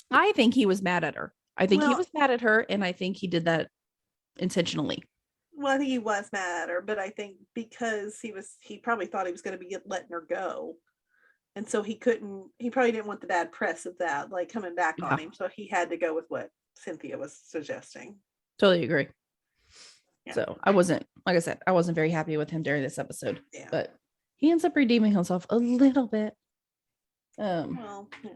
Speaker 1: I think he was mad at her. I think he
Speaker 4: Well-
Speaker 1: was mad at her, and I think he did that intentionally.
Speaker 4: well, I think he was mad at her, but I think because he probably thought he was going to be letting her go. And so he probably didn't want the bad press of that, like coming back on
Speaker 1: Yeah.
Speaker 4: him. So he had to go with what Cynthia was suggesting.
Speaker 1: Totally agree.
Speaker 4: Yeah.
Speaker 1: So I wasn't, like I said, I wasn't very happy with him during this episode,
Speaker 4: Yeah.
Speaker 1: but he ends up redeeming himself a little bit.
Speaker 4: Well, yeah.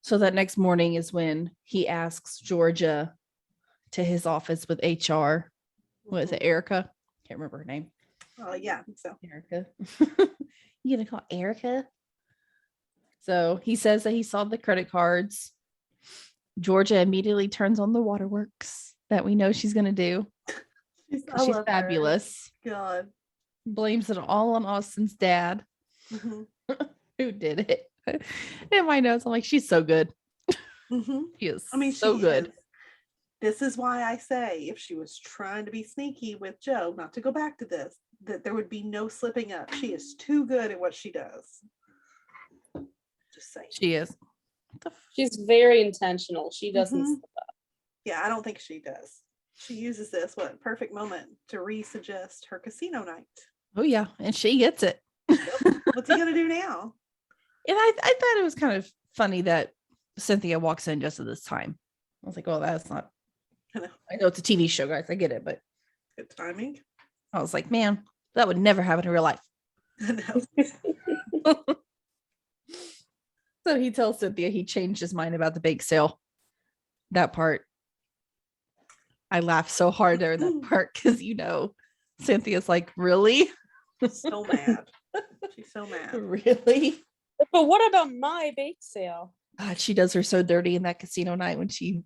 Speaker 1: So that next morning is when he asks Georgia to his office with HR, with Erica. Can't remember her name.
Speaker 4: Yeah, I think so.
Speaker 1: Erica. You gonna call Erica? So he says that he saw the credit cards. Georgia immediately turns on the waterworks that we know she's gonna do.
Speaker 4: I
Speaker 1: She's
Speaker 4: love her.
Speaker 1: fabulous.
Speaker 4: God.
Speaker 1: Blames it all on Austin's dad,
Speaker 4: Mhm.
Speaker 1: who did it. In my notes, I'm like, she's so good.
Speaker 4: Mhm.
Speaker 1: She is
Speaker 4: I mean,
Speaker 1: so
Speaker 4: she
Speaker 1: good.
Speaker 4: is. This is why I say if she was trying to be sneaky with Joe, not to go back to this, that there would be no slipping up. She is too good at what she does. Just saying.
Speaker 1: She is. What the
Speaker 3: She's very intentional. She doesn't.
Speaker 4: Mhm. Yeah, I don't think she does. She uses this perfect moment to resuggest her casino night.
Speaker 1: Oh yeah, and she gets it.
Speaker 4: What's he gonna do now?
Speaker 1: And I thought it was kind of funny that Cynthia walks in just at this time. I was like, well, that's not. I know it's a TV show, guys. I get it, but
Speaker 4: Good timing.
Speaker 1: I was like, man, that would never happen in real life.
Speaker 4: No.
Speaker 1: So he tells Cynthia he changed his mind about the bake sale. That part, I laughed so hard during that part because Cynthia's like, really?
Speaker 4: So mad. She's so mad.
Speaker 1: Really?
Speaker 3: But what about my bake sale?
Speaker 1: God, she does her so dirty in that casino night when she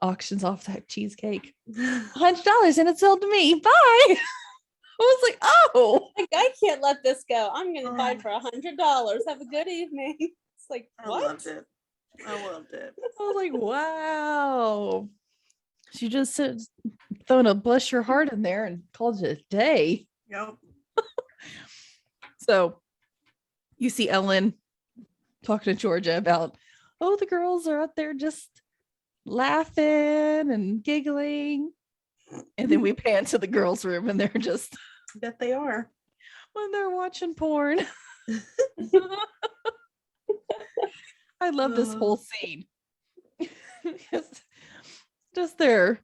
Speaker 1: auctions off that cheesecake. $100 and it's sold to me. Bye. I was like, oh.
Speaker 3: Like, I can't let this go. I'm gonna buy it for $100. Have a good evening. It's like,
Speaker 4: I
Speaker 3: what?
Speaker 4: loved it. I loved it.
Speaker 1: I was like, wow. She just said, throwing a bless your heart in there and called it a day.
Speaker 4: Yep.
Speaker 1: So you see Ellen talking to Georgia about, oh, the girls are out there just laughing and giggling. And then we pan to the girls' room and they're just,
Speaker 4: Bet they are.
Speaker 1: when they're watching porn. I love this whole scene. Just they're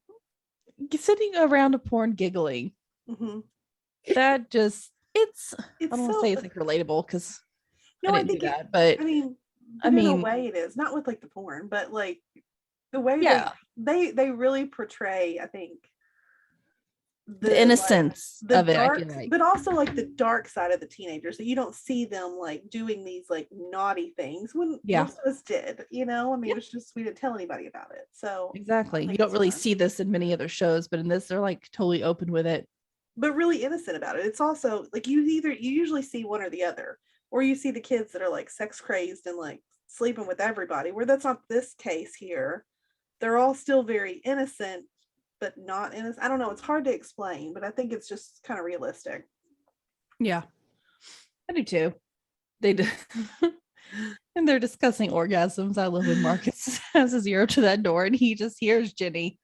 Speaker 1: sitting around a porn giggling.
Speaker 4: Mhm.
Speaker 1: That just, I
Speaker 4: It's
Speaker 1: don't want to
Speaker 4: so.
Speaker 1: say it's like relatable because
Speaker 4: No,
Speaker 1: I
Speaker 4: I
Speaker 1: didn't do
Speaker 4: think
Speaker 1: that, but
Speaker 4: I mean,
Speaker 1: I
Speaker 4: in a
Speaker 1: mean-
Speaker 4: way it is not with like the porn, but like the way
Speaker 1: yeah,
Speaker 4: they really portray, I think,
Speaker 1: the innocence
Speaker 4: the
Speaker 1: of it,
Speaker 4: dark,
Speaker 1: I feel like.
Speaker 4: but also like the dark side of the teenagers. So you don't see them like doing these like naughty things when
Speaker 1: Yeah.
Speaker 4: most of us did. I mean, it was just we didn't tell anybody about it. So,
Speaker 1: Exactly.
Speaker 4: I
Speaker 1: You
Speaker 4: think
Speaker 1: don't
Speaker 4: it's
Speaker 1: really
Speaker 4: fun.
Speaker 1: see this in many other shows, but in this, they're like totally open with it.
Speaker 4: but really innocent about it. It's also like you usually see one or the other, or you see the kids that are like sex crazed and like sleeping with everybody, where that's not this case here. They're all still very innocent, but not innocent. I don't know. It's hard to explain, but I think it's just kind of realistic.
Speaker 1: Yeah, I do too. They do. And they're discussing orgasms. I love when Marcus has his ear to that door and he just hears Ginny.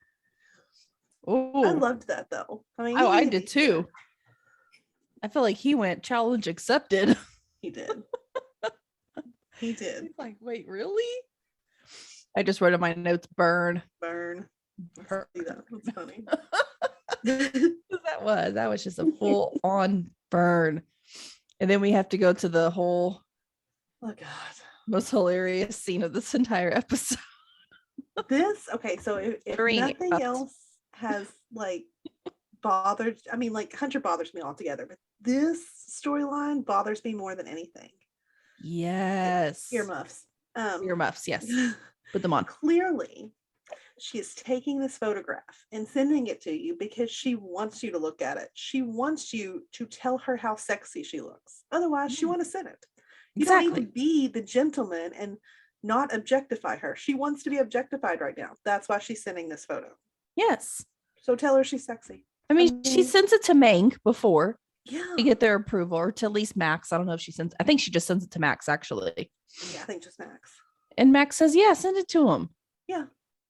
Speaker 4: I
Speaker 1: Oh,
Speaker 4: loved that though. I mean,
Speaker 1: I
Speaker 4: he-
Speaker 1: did too. I feel like he went challenge accepted.
Speaker 4: He did. He did.
Speaker 1: He's like, wait, really? I just wrote in my notes, burn.
Speaker 4: Burn.
Speaker 1: Burn.
Speaker 4: See that? That's funny.
Speaker 1: That was just a full on burn. And then we have to go to the whole
Speaker 4: Oh God.
Speaker 1: most hilarious scene of this entire episode.
Speaker 4: Okay, so if
Speaker 1: Three
Speaker 4: nothing
Speaker 1: us.
Speaker 4: else has like bothered, I mean, like Hunter bothers me altogether, but this storyline bothers me more than anything.
Speaker 1: Yes.
Speaker 4: Earmuffs.
Speaker 1: Earmuffs, yes. Put them on.
Speaker 4: Clearly, she is taking this photograph and sending it to you because she wants you to look at it. She wants you to tell her how sexy she looks. Otherwise, she wouldn't have sent it. You don't need
Speaker 1: Exactly.
Speaker 4: to be the gentleman and not objectify her. She wants to be objectified right now. That's why she's sending this photo.
Speaker 1: Yes.
Speaker 4: So tell her she's sexy.
Speaker 1: I mean, she sends it to Mang before
Speaker 4: Yeah.
Speaker 1: to get their approval, or to at least Max. I don't know if she sends. I think she just sends it to Max, actually.
Speaker 4: Yeah, I think just Max.
Speaker 1: And Max says, "Yeah, send it to him."
Speaker 4: Yeah.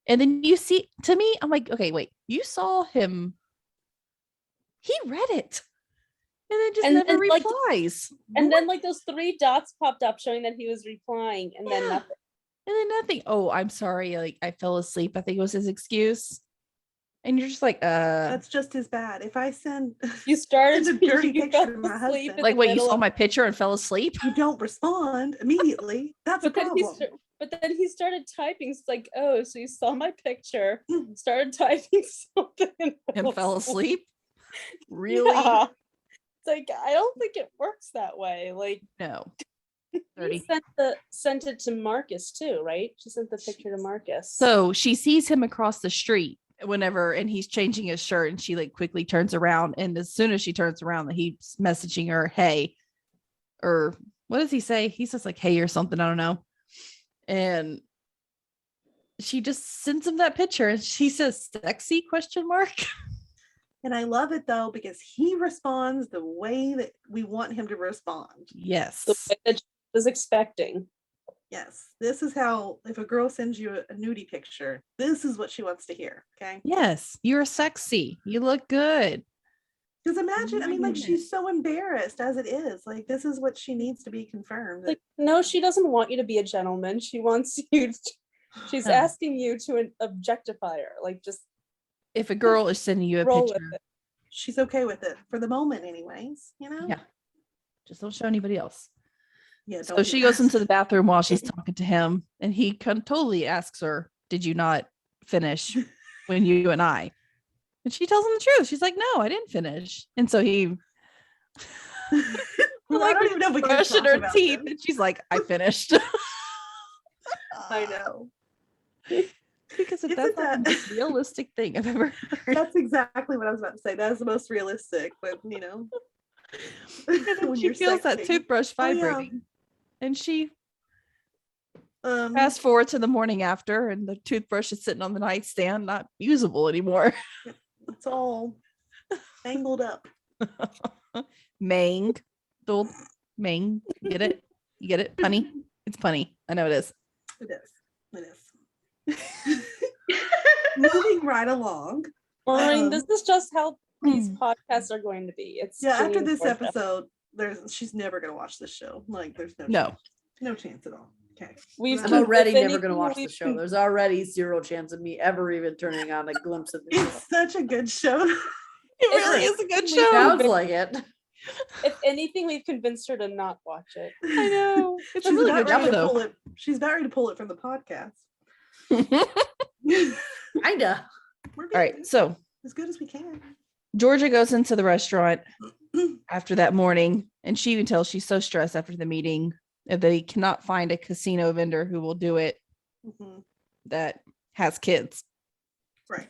Speaker 1: And then you see, to me, I'm like, okay, wait, you saw him. He read it, and then just
Speaker 3: And
Speaker 1: never
Speaker 3: then, like,
Speaker 1: replies.
Speaker 3: And then like those 3 dots popped up showing that he was replying, and then
Speaker 1: Yeah.
Speaker 3: nothing.
Speaker 1: And then nothing. Oh, I'm sorry. Like, I fell asleep. I think it was his excuse. And you're just like,
Speaker 4: That's just as bad. If I send
Speaker 3: You started
Speaker 4: Send a
Speaker 3: to
Speaker 4: dirty
Speaker 3: you
Speaker 4: picture
Speaker 3: fell
Speaker 4: to my
Speaker 3: asleep
Speaker 4: husband.
Speaker 3: in
Speaker 1: like,
Speaker 3: the
Speaker 1: wait, you
Speaker 3: middle
Speaker 1: saw
Speaker 3: of-
Speaker 1: my picture and fell asleep?
Speaker 4: you don't respond immediately, that's a
Speaker 3: But then
Speaker 4: problem.
Speaker 3: he started typing. It's like, oh, so you saw my picture, started typing something,
Speaker 1: And fell asleep? Really?
Speaker 3: Yeah. It's like, I don't think it works that way. Like,
Speaker 1: No.
Speaker 3: she
Speaker 1: 30.
Speaker 3: sent it to Marcus too, right? She sent the picture to Marcus.
Speaker 1: So she sees him across the street whenever, and he's changing his shirt, and she like quickly turns around. And as soon as she turns around, he's messaging her, "Hey," or what does he say? He says like, "Hey," or something. I don't know. And she just sends him that picture, and she says, "Sexy?" question mark.
Speaker 4: And I love it though, because he responds the way that we want him to respond.
Speaker 1: Yes.
Speaker 3: the way that she was expecting.
Speaker 4: Yes, this is how, if a girl sends you a nudie picture, this is what she wants to hear. Okay.
Speaker 1: Yes. You're sexy. You look good.
Speaker 4: Because imagine, I mean, like,
Speaker 1: goodness.
Speaker 4: she's so embarrassed as it is. Like, this is what she needs to be confirmed. that-
Speaker 3: Like, no, she doesn't want you to be a gentleman. She wants you to, she's
Speaker 1: No.
Speaker 3: asking you to objectify her. Like, just
Speaker 1: If a girl is sending you a
Speaker 3: roll with
Speaker 1: picture,
Speaker 3: it.
Speaker 4: she's okay with it for the moment, anyways. You know.
Speaker 1: yeah, just don't show anybody else.
Speaker 4: Yeah.
Speaker 1: So she goes into the bathroom while she's talking to him, and he totally asks her, "Did you not finish when you and I?" And she tells him the truth. She's like, "No, I didn't finish." And so he,
Speaker 4: Well, I don't even know if we can
Speaker 1: brushing
Speaker 4: talk
Speaker 1: her
Speaker 4: about
Speaker 1: teeth,
Speaker 4: this.
Speaker 1: and she's like, "I finished."
Speaker 4: I know.
Speaker 1: Because if
Speaker 4: Isn't
Speaker 1: that's not the
Speaker 4: that-
Speaker 1: most realistic thing I've ever heard.
Speaker 4: That's exactly what I was about to say. That is the most realistic, but you know,
Speaker 1: And then
Speaker 4: when
Speaker 1: she
Speaker 4: you're
Speaker 1: feels that
Speaker 4: sexting.
Speaker 1: toothbrush
Speaker 4: Oh, yeah.
Speaker 1: vibrating, and she
Speaker 4: Um,
Speaker 1: fast forward to the morning after, and the toothbrush is sitting on the nightstand, not usable anymore.
Speaker 4: it's all angled up.
Speaker 1: Mang, old Mang, get it? You get it? Punny. It's punny. I know it is.
Speaker 4: It is. It is. Moving right along.
Speaker 3: Fine, this is just how these
Speaker 1: Hmm.
Speaker 3: podcasts are going to be. It's
Speaker 4: Yeah,
Speaker 3: Ginny
Speaker 4: after
Speaker 3: and
Speaker 4: this
Speaker 3: Georgia.
Speaker 4: episode, she's never gonna watch this show. Like, there's
Speaker 1: No.
Speaker 4: chance. No chance at all. Okay.
Speaker 3: We've
Speaker 2: I'm already
Speaker 3: if
Speaker 2: never
Speaker 3: anything,
Speaker 2: going to watch the
Speaker 3: we've
Speaker 2: show.
Speaker 3: con-
Speaker 2: There's already zero chance of me ever even turning on a glimpse of the show.
Speaker 4: It's such a good show.
Speaker 1: It really is a good
Speaker 3: We
Speaker 1: show.
Speaker 2: Sounds like it.
Speaker 3: If anything, we've convinced her to not watch it.
Speaker 1: I know. It's a
Speaker 4: She's
Speaker 1: really
Speaker 4: about
Speaker 1: good
Speaker 4: ready
Speaker 1: show,
Speaker 4: to
Speaker 1: though.
Speaker 4: pull it. She's about ready to pull it from the podcast.
Speaker 2: Kinda.
Speaker 4: We're
Speaker 1: All right. So
Speaker 4: as good as we can.
Speaker 1: Georgia goes into the restaurant after that morning, and she even tells she's so stressed after the meeting that they cannot find a casino vendor who will do it
Speaker 4: Mhm.
Speaker 1: that has kids.
Speaker 4: Right.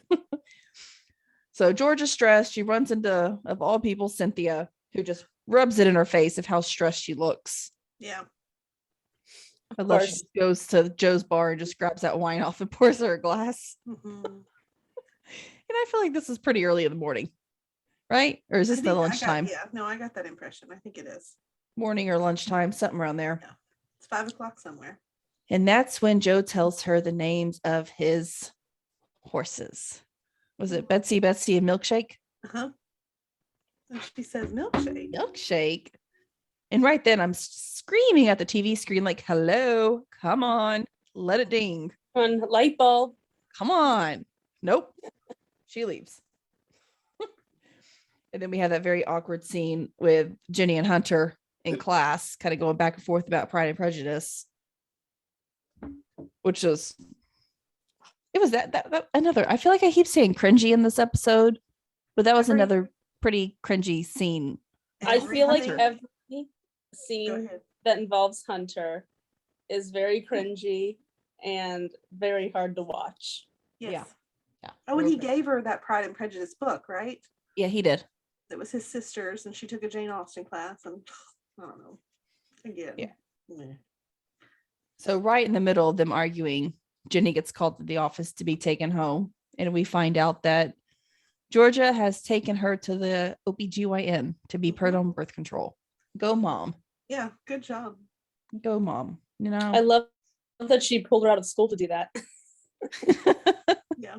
Speaker 1: So Georgia's stressed. She runs into, of all people, Cynthia, who just rubs it in her face of how stressed she looks.
Speaker 4: Yeah.
Speaker 1: I love she
Speaker 3: course.
Speaker 1: just goes to Joe's bar and just grabs that wine off and pours her a glass.
Speaker 4: Mhm.
Speaker 1: And I feel like this is pretty early in the morning, right? Or is
Speaker 4: I
Speaker 1: this the
Speaker 4: think I got-
Speaker 1: lunchtime?
Speaker 4: Yeah. No, I got that impression. I think it is.
Speaker 1: Morning or lunchtime, something around there.
Speaker 4: It's 5:00 somewhere.
Speaker 1: And that's when Joe tells her the names of his horses. Was it Betsy, and Milkshake?
Speaker 4: Uh-huh. And she says milkshake.
Speaker 1: Milkshake. And right then I'm screaming at the TV screen like, hello, come on, let it ding.
Speaker 3: On light bulb.
Speaker 1: Come on. Nope. She leaves. And then we have that very awkward scene with Ginny and Hunter in class, kind of going back and forth about Pride and Prejudice, which was, it was that another, I feel like I keep saying cringy in this episode, but that was
Speaker 4: Every-
Speaker 1: another pretty cringy scene.
Speaker 3: I
Speaker 4: Every
Speaker 3: feel like
Speaker 4: Hunter-
Speaker 3: every
Speaker 4: Go
Speaker 3: scene
Speaker 4: ahead.
Speaker 3: that involves Hunter is very cringy and very hard to watch.
Speaker 4: Yes.
Speaker 1: Yeah. Yeah.
Speaker 4: Oh, and he
Speaker 1: Okay.
Speaker 4: gave her that Pride and Prejudice book, right?
Speaker 1: Yeah, he did.
Speaker 4: It was his sister's, and she took a Jane Austen class, and I don't know. Again.
Speaker 1: Yeah.
Speaker 4: Meh.
Speaker 1: So right in the middle of them arguing, Ginny gets called to the office to be taken home. And we find out that Georgia has taken her to the OBGYN to be put on birth control. Go mom.
Speaker 4: Yeah, good job.
Speaker 1: Go mom. You know,
Speaker 3: I love that she pulled her out of school to do that.
Speaker 4: Yeah.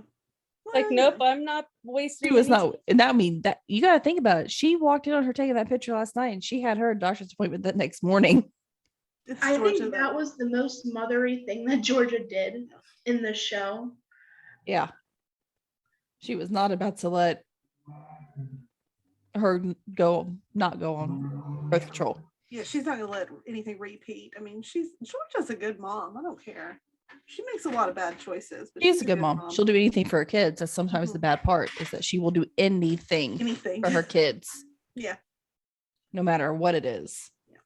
Speaker 3: Like,
Speaker 4: Well,
Speaker 3: nope,
Speaker 4: yeah.
Speaker 3: I'm not wasting
Speaker 1: she was
Speaker 3: any
Speaker 1: not, and that mean that you got to think about it. She walked in on her taking that picture last night, and she had her doctor's appointment that next morning.
Speaker 4: It's
Speaker 5: I
Speaker 4: Georgia,
Speaker 5: think
Speaker 4: though.
Speaker 5: that was the most mothery thing that Georgia did in the show.
Speaker 1: Yeah, she was not about to let her not go on birth control.
Speaker 4: Yeah, she's not gonna let anything repeat. I mean, Georgia's a good mom. I don't care. She makes a lot of bad choices, but
Speaker 1: She's a good mom. She'll do anything for her kids. That's sometimes the bad part, is that she will do anything
Speaker 4: anything
Speaker 1: for her kids,
Speaker 4: Yeah.
Speaker 1: no matter what it is.
Speaker 4: Yeah.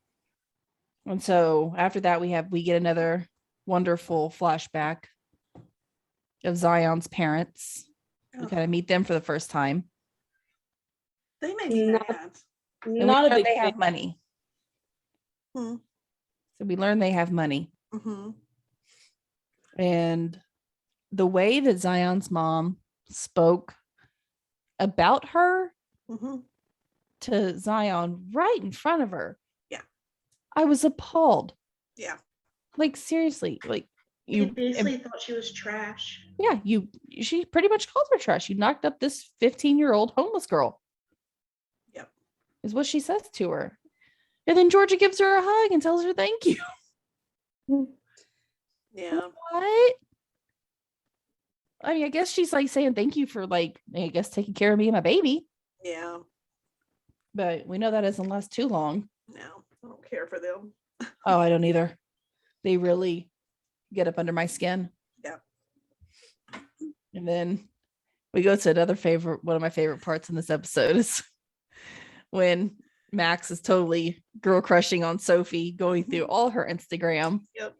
Speaker 1: And so after that, we get another wonderful flashback of Zion's parents. We
Speaker 4: Ugh,
Speaker 1: kind of meet them for the first time.
Speaker 4: they made me
Speaker 3: Not-
Speaker 4: mad.
Speaker 1: And
Speaker 3: Not
Speaker 1: we
Speaker 3: a
Speaker 1: learn
Speaker 3: big
Speaker 1: they have
Speaker 3: fan.
Speaker 1: money.
Speaker 4: Hmm.
Speaker 1: So we learn they have money.
Speaker 4: Mm-hmm.
Speaker 1: And the way that Zion's mom spoke about her
Speaker 4: Mm-hmm.
Speaker 1: to Zion right in front of her.
Speaker 4: Yeah.
Speaker 1: I was appalled.
Speaker 4: Yeah.
Speaker 1: Like, seriously, like
Speaker 5: You
Speaker 1: you
Speaker 5: basically thought she was trash.
Speaker 1: yeah, she pretty much called her trash. You knocked up this 15-year-old homeless girl.
Speaker 4: Yep.
Speaker 1: Is what she says to her. And then Georgia gives her a hug and tells her thank you.
Speaker 4: Yeah.
Speaker 1: What? I mean, I guess she's like saying thank you for, like, I guess, taking care of me and my baby.
Speaker 4: Yeah.
Speaker 1: But we know that doesn't last too long.
Speaker 4: No, I don't care for them.
Speaker 1: Oh, I don't either. They really get up under my skin.
Speaker 4: Yeah.
Speaker 1: And then we go to another one of my favorite parts in this episode is when Max is totally girl crushing on Sophie, going through all her Instagram.
Speaker 4: Yep.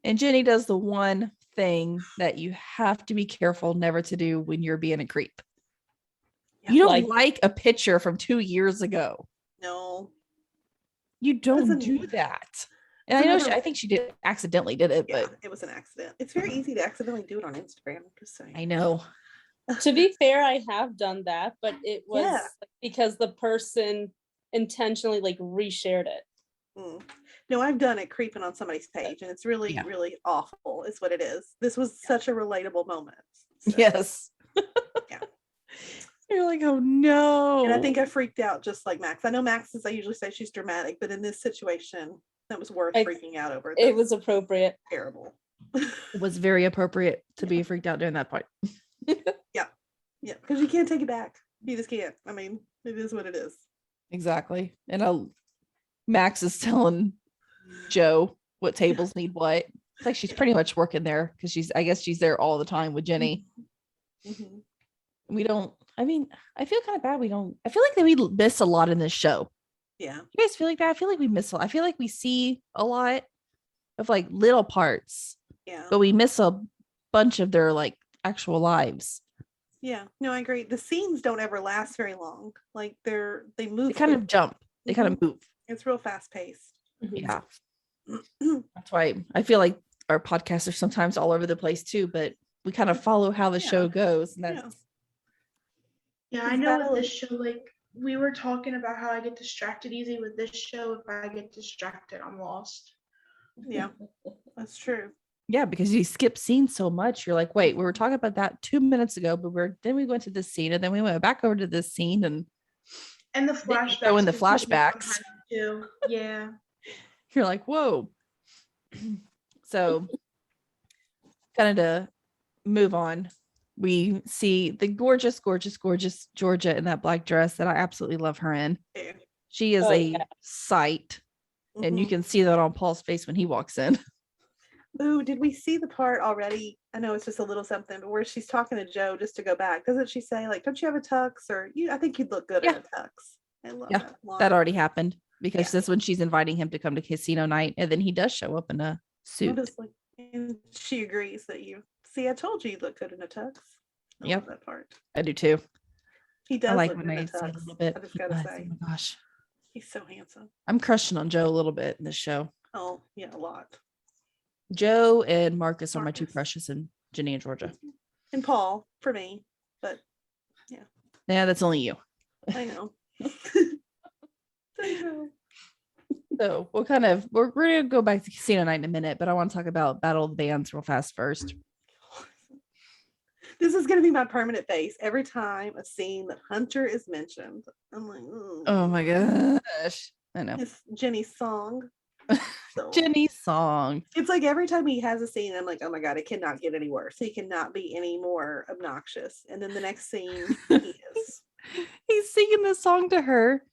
Speaker 1: And Jenny does the one thing that you have to be careful never to do when you're being a creep. You don't like a picture from 2 years ago.
Speaker 4: No.
Speaker 1: You don't
Speaker 4: Doesn't-
Speaker 1: do that. And I know I think she accidentally did it,
Speaker 4: Yeah,
Speaker 1: but
Speaker 4: it was an accident. It's very easy to accidentally do it on Instagram. I'm just saying.
Speaker 1: I know.
Speaker 3: To be fair, I have done that, but it was
Speaker 4: Yeah.
Speaker 3: because the person intentionally like reshared it.
Speaker 4: Mm. No, I've done it creeping on somebody's page, and it's really,
Speaker 1: Yeah.
Speaker 4: really awful, is what it is. This was such a relatable moment. So,
Speaker 1: Yes.
Speaker 4: Yeah.
Speaker 1: You're like, oh no.
Speaker 4: And I think I freaked out just like Max. I know Max is, I usually say she's dramatic, but in this situation, that was worth freaking out over.
Speaker 3: It was appropriate.
Speaker 4: terrible.
Speaker 1: it was very appropriate to be freaked out during that part.
Speaker 4: Yeah, because you can't take it back. You just can't. I mean, it is what it is.
Speaker 1: Exactly. And Max is telling Joe what tables need what. It's like she's pretty much working there because I guess she's there all the time with Jenny.
Speaker 4: Mhm.
Speaker 1: I feel kind of bad. I feel like that we miss a lot in this show.
Speaker 4: Yeah.
Speaker 1: You guys feel like that? I feel like we miss I feel like we see a lot of like little parts,
Speaker 4: Yeah.
Speaker 1: but we miss a bunch of their like actual lives.
Speaker 4: Yeah. No, I agree. The scenes don't ever last very long. Like they move.
Speaker 1: They kind of
Speaker 4: quickly.
Speaker 1: jump. They kind of move.
Speaker 4: It's real fast paced.
Speaker 1: Yeah. That's why I feel like our podcasts are sometimes all over the place too, but we kind of follow how the show goes. And that's
Speaker 5: Yeah, I know with this show, like we were talking about how I get distracted easy with this show. If I get distracted, I'm lost.
Speaker 4: Yeah, that's true.
Speaker 1: yeah, because you skip scenes so much. You're like, wait, we were talking about that 2 minutes ago, but then we went to this scene and then we went back over to this scene and
Speaker 5: And the
Speaker 1: then you
Speaker 5: flashbacks.
Speaker 1: go in the
Speaker 5: confuse me
Speaker 1: flashbacks.
Speaker 5: sometimes, too. Yeah.
Speaker 1: You're like, whoa. So kind of to move on, we see the gorgeous, gorgeous, gorgeous Georgia in that black dress that I absolutely love her in.
Speaker 4: Yeah.
Speaker 1: She is a sight. And you
Speaker 4: Mhm.
Speaker 1: can see that on Paul's face when he walks in.
Speaker 4: Ooh, did we see the part already? I know it's just a little something, but where she's talking to Joe just to go back, doesn't she say like, "Don't you have a tux?" Or I think you'd look good in a tux. I love
Speaker 1: Yeah,
Speaker 4: that line.
Speaker 1: that already happened because
Speaker 4: Yeah.
Speaker 1: that's when she's inviting him to come to casino night, and then he does show up in a suit.
Speaker 4: Honestly. And she agrees that I told you look good in a tux. I
Speaker 1: Yep.
Speaker 4: love that part.
Speaker 1: I do too.
Speaker 4: He does
Speaker 1: I like
Speaker 4: look
Speaker 1: when
Speaker 4: good in
Speaker 1: I
Speaker 4: a
Speaker 1: see a
Speaker 4: tux.
Speaker 1: little bit.
Speaker 4: I just
Speaker 1: He
Speaker 4: gotta
Speaker 1: does.
Speaker 4: say,
Speaker 1: Oh my gosh,
Speaker 4: he's so handsome.
Speaker 1: I'm crushing on Joe a little bit in this show.
Speaker 4: Oh yeah, a lot.
Speaker 1: Joe and Marcus are my two
Speaker 4: Marcus.
Speaker 1: crushes in Ginny and Georgia.
Speaker 4: And Paul for me, but
Speaker 1: Yeah, that's only you.
Speaker 4: I know. I know.
Speaker 1: So we're gonna go back to Casino Night in a minute, but I want to talk about Battle of the Bands real fast first.
Speaker 4: This is going to be my permanent face every time a scene that Hunter is mentioned. I'm like,
Speaker 1: Oh my gosh. I know.
Speaker 4: It's Jenny's song. So,
Speaker 1: Ginny's song.
Speaker 4: it's like every time he has a scene, I'm like, oh my God, it cannot get any worse. He cannot be any more obnoxious. And then the next scene, he is.
Speaker 1: He's singing this song to her.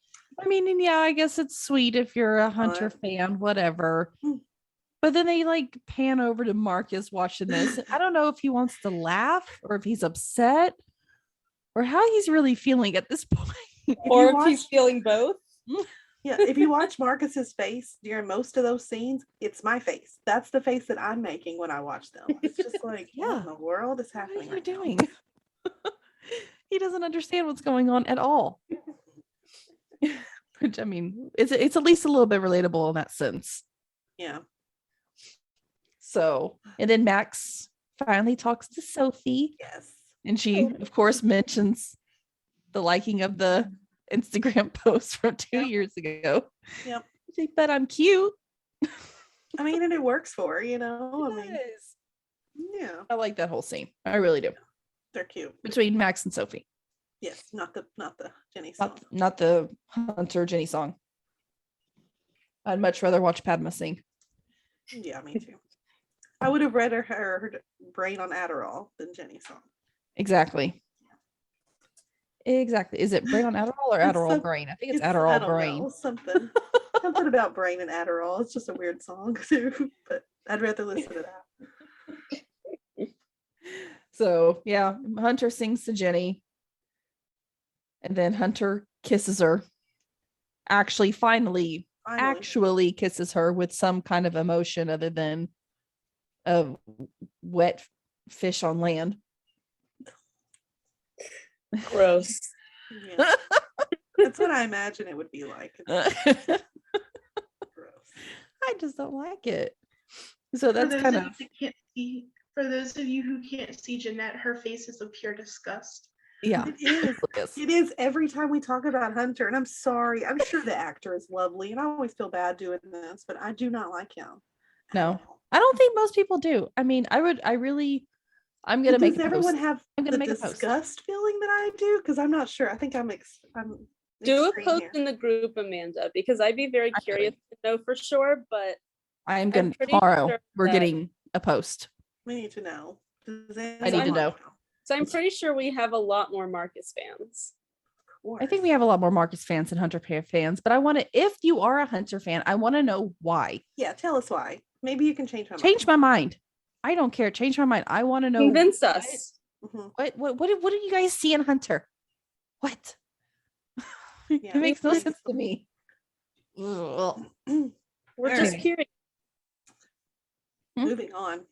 Speaker 1: I mean, and yeah, I guess it's sweet if you're a Hunter fan, whatever. But then they like pan over to Marcus watching this. I don't know if he wants to laugh or if he's upset or how he's really feeling at this point.
Speaker 3: Or if he's feeling both.
Speaker 4: Yeah, if you watch Marcus's face during most of those scenes, it's my face. That's the face that I'm making when I watch them. It's just like, what in the world is
Speaker 1: What
Speaker 4: happening?
Speaker 1: are you
Speaker 4: right now?
Speaker 1: doing? He doesn't understand what's going on at all. Which I mean, it's at least a little bit relatable in that sense.
Speaker 4: Yeah.
Speaker 1: So, and then Max finally talks to Sophie,
Speaker 4: Yes.
Speaker 1: and she, of course, mentions the liking of the Instagram post from 2 years ago.
Speaker 4: Yep.
Speaker 1: She's like, but I'm cute.
Speaker 4: I mean, and it works for her, you know. I mean,
Speaker 1: Yes.
Speaker 4: yeah,
Speaker 1: I like that whole scene. I really do.
Speaker 4: they're cute.
Speaker 1: Between Max and Sophie,
Speaker 4: Yes, not the Jenny song.
Speaker 1: not the Hunter Jenny song. I'd much rather watch Padma sing.
Speaker 4: Yeah, me too. I would have rather heard Brain on Adderall than Jenny's song.
Speaker 1: Exactly. Is it Brain on Adderall or
Speaker 4: It's
Speaker 1: Adderall
Speaker 4: some-
Speaker 1: Brain? I think it's
Speaker 4: I
Speaker 1: Adderall
Speaker 4: don't
Speaker 1: Brain.
Speaker 4: know, something about Brain and Adderall. It's just a weird song too, but I'd rather listen to that.
Speaker 1: So yeah, Hunter sings to Jenny. And then Hunter kisses her. Finally actually kisses her with some kind of emotion other than a wet fish on land.
Speaker 3: Gross.
Speaker 4: Yeah. That's what I imagine it would be like. It's gross.
Speaker 1: I just don't like it. So that's kind of
Speaker 5: For those of you who can't see Jeanette, her face is of pure disgust.
Speaker 1: yeah.
Speaker 4: It is.
Speaker 1: Yes.
Speaker 4: It is every time we talk about Hunter, and I'm sorry. I'm sure the actor is lovely, and I always feel bad doing this, but I do not like him.
Speaker 1: No, I don't think most people do. I mean, I'm gonna make.
Speaker 4: Does everyone have
Speaker 1: I'm gonna
Speaker 4: the
Speaker 1: make a post.
Speaker 4: disgust feeling that I do? Because I'm not sure. I think I'm
Speaker 3: Do a
Speaker 4: extreme
Speaker 3: post
Speaker 4: here.
Speaker 3: in the group, Amanda, because I'd be very
Speaker 1: I could.
Speaker 3: curious to know for sure, but
Speaker 1: I'm gonna
Speaker 3: pretty
Speaker 1: tomorrow.
Speaker 3: sure
Speaker 1: We're
Speaker 3: that-
Speaker 1: getting a post.
Speaker 4: We need to know. Does
Speaker 1: I need to
Speaker 4: anyone
Speaker 1: know.
Speaker 3: so I'm pretty sure we have a lot more Marcus fans.
Speaker 4: Of
Speaker 1: I think we
Speaker 4: course.
Speaker 1: have a lot more Marcus fans than Hunter fans, but I want to. If you are a Hunter fan, I want to know why.
Speaker 4: Yeah, tell us why. Maybe you can change my mind.
Speaker 1: Change my mind. I don't care. Change my mind. I want to know.
Speaker 3: Convince us.
Speaker 4: Mhm.
Speaker 1: What did you guys see in Hunter? What?
Speaker 4: Yeah,
Speaker 1: It makes no
Speaker 4: please.
Speaker 1: sense to me. Ugh.
Speaker 3: We're just
Speaker 1: Alright.
Speaker 3: curious.
Speaker 4: Moving on.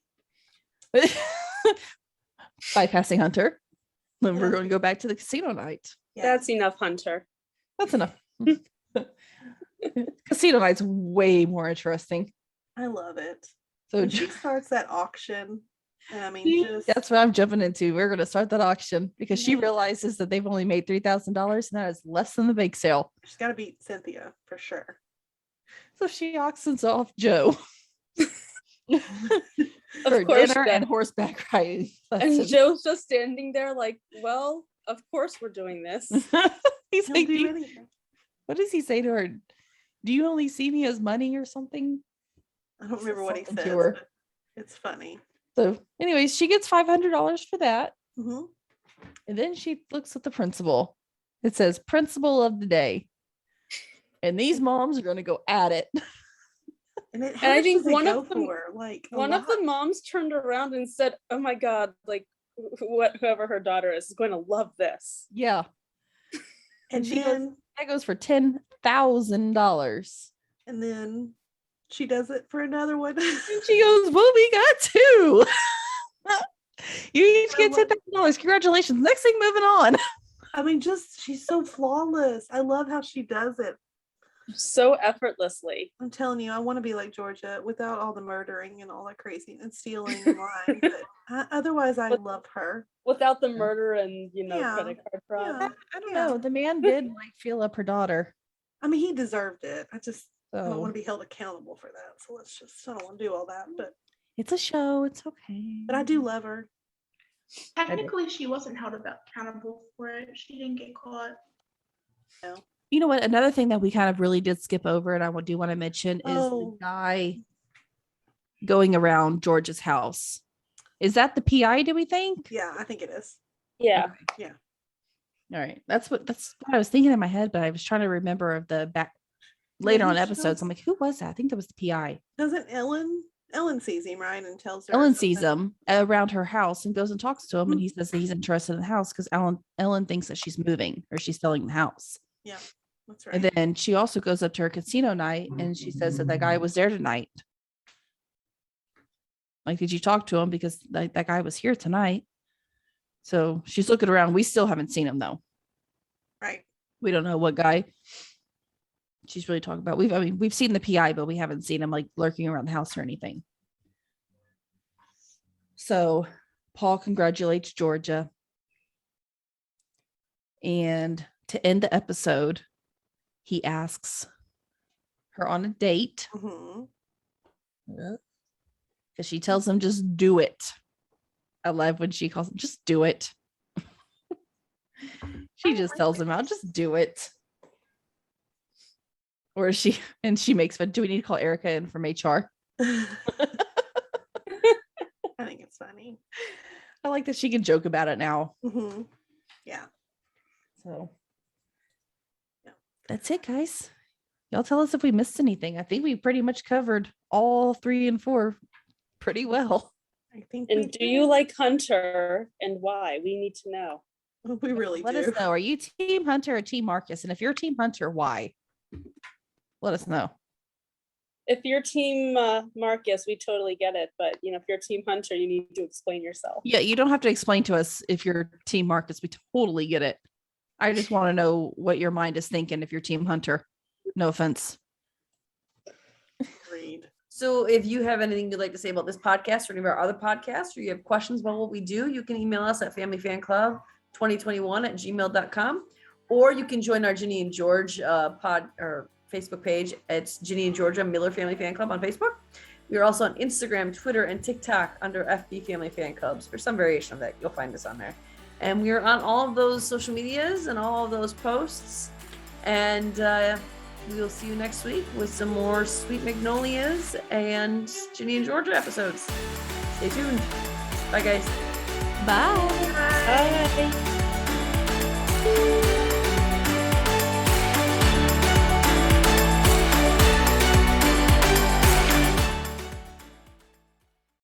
Speaker 1: Bypassing Hunter. Then we're
Speaker 4: Yeah.
Speaker 1: going to go back to the casino night.
Speaker 4: Yeah.
Speaker 3: That's enough, Hunter.
Speaker 1: That's enough. Casino night's way more interesting.
Speaker 4: I love it.
Speaker 1: So
Speaker 4: When she starts that auction, and I mean, just
Speaker 1: that's what I'm jumping into. We're going to start that auction because she
Speaker 4: Yeah.
Speaker 1: realizes that they've only made $3,000 and that is less than the bake sale.
Speaker 4: she's got to beat Cynthia for sure.
Speaker 1: So she auctions off Joe for
Speaker 3: Of course,
Speaker 1: dinner
Speaker 3: she
Speaker 1: and
Speaker 3: does.
Speaker 1: horseback riding.
Speaker 3: And
Speaker 1: lessons.
Speaker 3: Joe's just standing there like, well, of course we're doing this.
Speaker 1: He's
Speaker 4: He'll
Speaker 1: like,
Speaker 4: do anything.
Speaker 1: what does he say to her? Do you only see me as money or something?
Speaker 4: I don't remember what he
Speaker 1: Something to
Speaker 4: says.
Speaker 1: her.
Speaker 4: But it's funny.
Speaker 1: So, anyways, she gets $500 for that.
Speaker 4: Mhm.
Speaker 1: And then she looks at the principal. It says principal of the day. And these moms are going to go at it.
Speaker 4: And it,
Speaker 3: And
Speaker 4: how
Speaker 3: I
Speaker 4: much
Speaker 3: think
Speaker 4: does it
Speaker 3: one
Speaker 4: go
Speaker 3: of them-
Speaker 4: for? Like a
Speaker 3: One of the
Speaker 4: lot.
Speaker 3: moms turned around and said, oh my God, like whoever her daughter is going to love this.
Speaker 1: Yeah.
Speaker 4: and
Speaker 1: she goes-
Speaker 4: then
Speaker 1: That goes for $10,000.
Speaker 4: and then she does it for another one.
Speaker 1: And she goes, well, we got two. You each get
Speaker 4: I love-
Speaker 1: $10,000. Congratulations. Next thing, moving on.
Speaker 4: I mean, just she's so flawless. I love how she does it.
Speaker 3: so effortlessly.
Speaker 4: I'm telling you, I want to be like Georgia without all the murdering and all that crazy and stealing and lying. But otherwise, I love her.
Speaker 3: Without the murder and,
Speaker 4: Yeah.
Speaker 3: credit card fraud.
Speaker 4: Yeah.
Speaker 1: I don't know. The man did like feel up her daughter.
Speaker 4: I mean, he deserved it. I don't
Speaker 1: So
Speaker 4: want to be held accountable for that. So I don't want to do all that. But
Speaker 1: it's a show. It's okay.
Speaker 4: I do love her.
Speaker 5: Technically, she wasn't held accountable for it. She didn't get caught.
Speaker 4: No.
Speaker 1: You know what? Another thing that we kind of really did skip over, and I do want to mention, is
Speaker 4: Oh.
Speaker 1: the guy going around George's house. Is that the PI, do we think?
Speaker 4: Yeah, I think it is.
Speaker 3: Yeah.
Speaker 1: Okay. All right. That's what I was thinking in my head, but I was trying to remember of the back later on
Speaker 4: he
Speaker 1: episodes.
Speaker 4: shows-
Speaker 1: I'm like, who was that? I think that was the PI.
Speaker 4: Doesn't Ellen sees him, right? And tells her.
Speaker 1: Ellen sees
Speaker 4: something.
Speaker 1: him around her house and goes and talks to him, and he says that he's interested in the house because Ellen thinks that she's moving or she's selling the house.
Speaker 4: Yeah, that's right.
Speaker 1: And then she also goes up to her casino night and she says that guy was there tonight. Like, did you talk to him? Because that guy was here tonight. So she's looking around. We still haven't seen him though.
Speaker 4: Right.
Speaker 1: We don't know what guy she's really talking about. We've seen the PI, but we haven't seen him like lurking around the house or anything. So Paul congratulates Georgia. And to end the episode, he asks her on a date.
Speaker 4: Mhm.
Speaker 1: Because she tells him, just do it. I love when she calls him, just do it. She just tells him out, just do it. Or she makes fun. Do we need to call Erica in from HR?
Speaker 4: I think it's funny.
Speaker 1: I like that she can joke about it now.
Speaker 4: Mm-hmm. Yeah.
Speaker 1: So
Speaker 4: Yeah.
Speaker 1: That's it, guys. Y'all tell us if we missed anything. I think we pretty much covered all 3 and 4 pretty well.
Speaker 4: I think. we
Speaker 3: And do you like Hunter and why? We need to know.
Speaker 4: We really
Speaker 1: Let
Speaker 4: do.
Speaker 1: us know. Are you Team Hunter or Team Marcus? And if you're Team Hunter, why? Let us know.
Speaker 3: If you're team Marcus, we totally get it. But if you're team Hunter, you need to explain yourself.
Speaker 1: Yeah, you don't have to explain to us if you're Team Marcus. We totally get it. I just want to know what your mind is thinking if you're Team Hunter. No offense.
Speaker 4: Agreed.
Speaker 2: So if you have anything you'd like to say about this podcast or any of our other podcasts, or you have questions about what we do, you can email us at familyfanclub2021@gmail.com, or you can join our Ginny and George pod or Facebook page. It's Ginny and Georgia Miller Family Fan Club on Facebook. We are also on Instagram, Twitter, and TikTok under FB Family Fan Clubs, or some variation of that. You'll find us on there. And we are on all of those social medias and all of those posts. And we will see you next week with some more Sweet Magnolias and Ginny and Georgia episodes. Stay tuned. Bye, guys.
Speaker 1: Bye.
Speaker 3: Bye.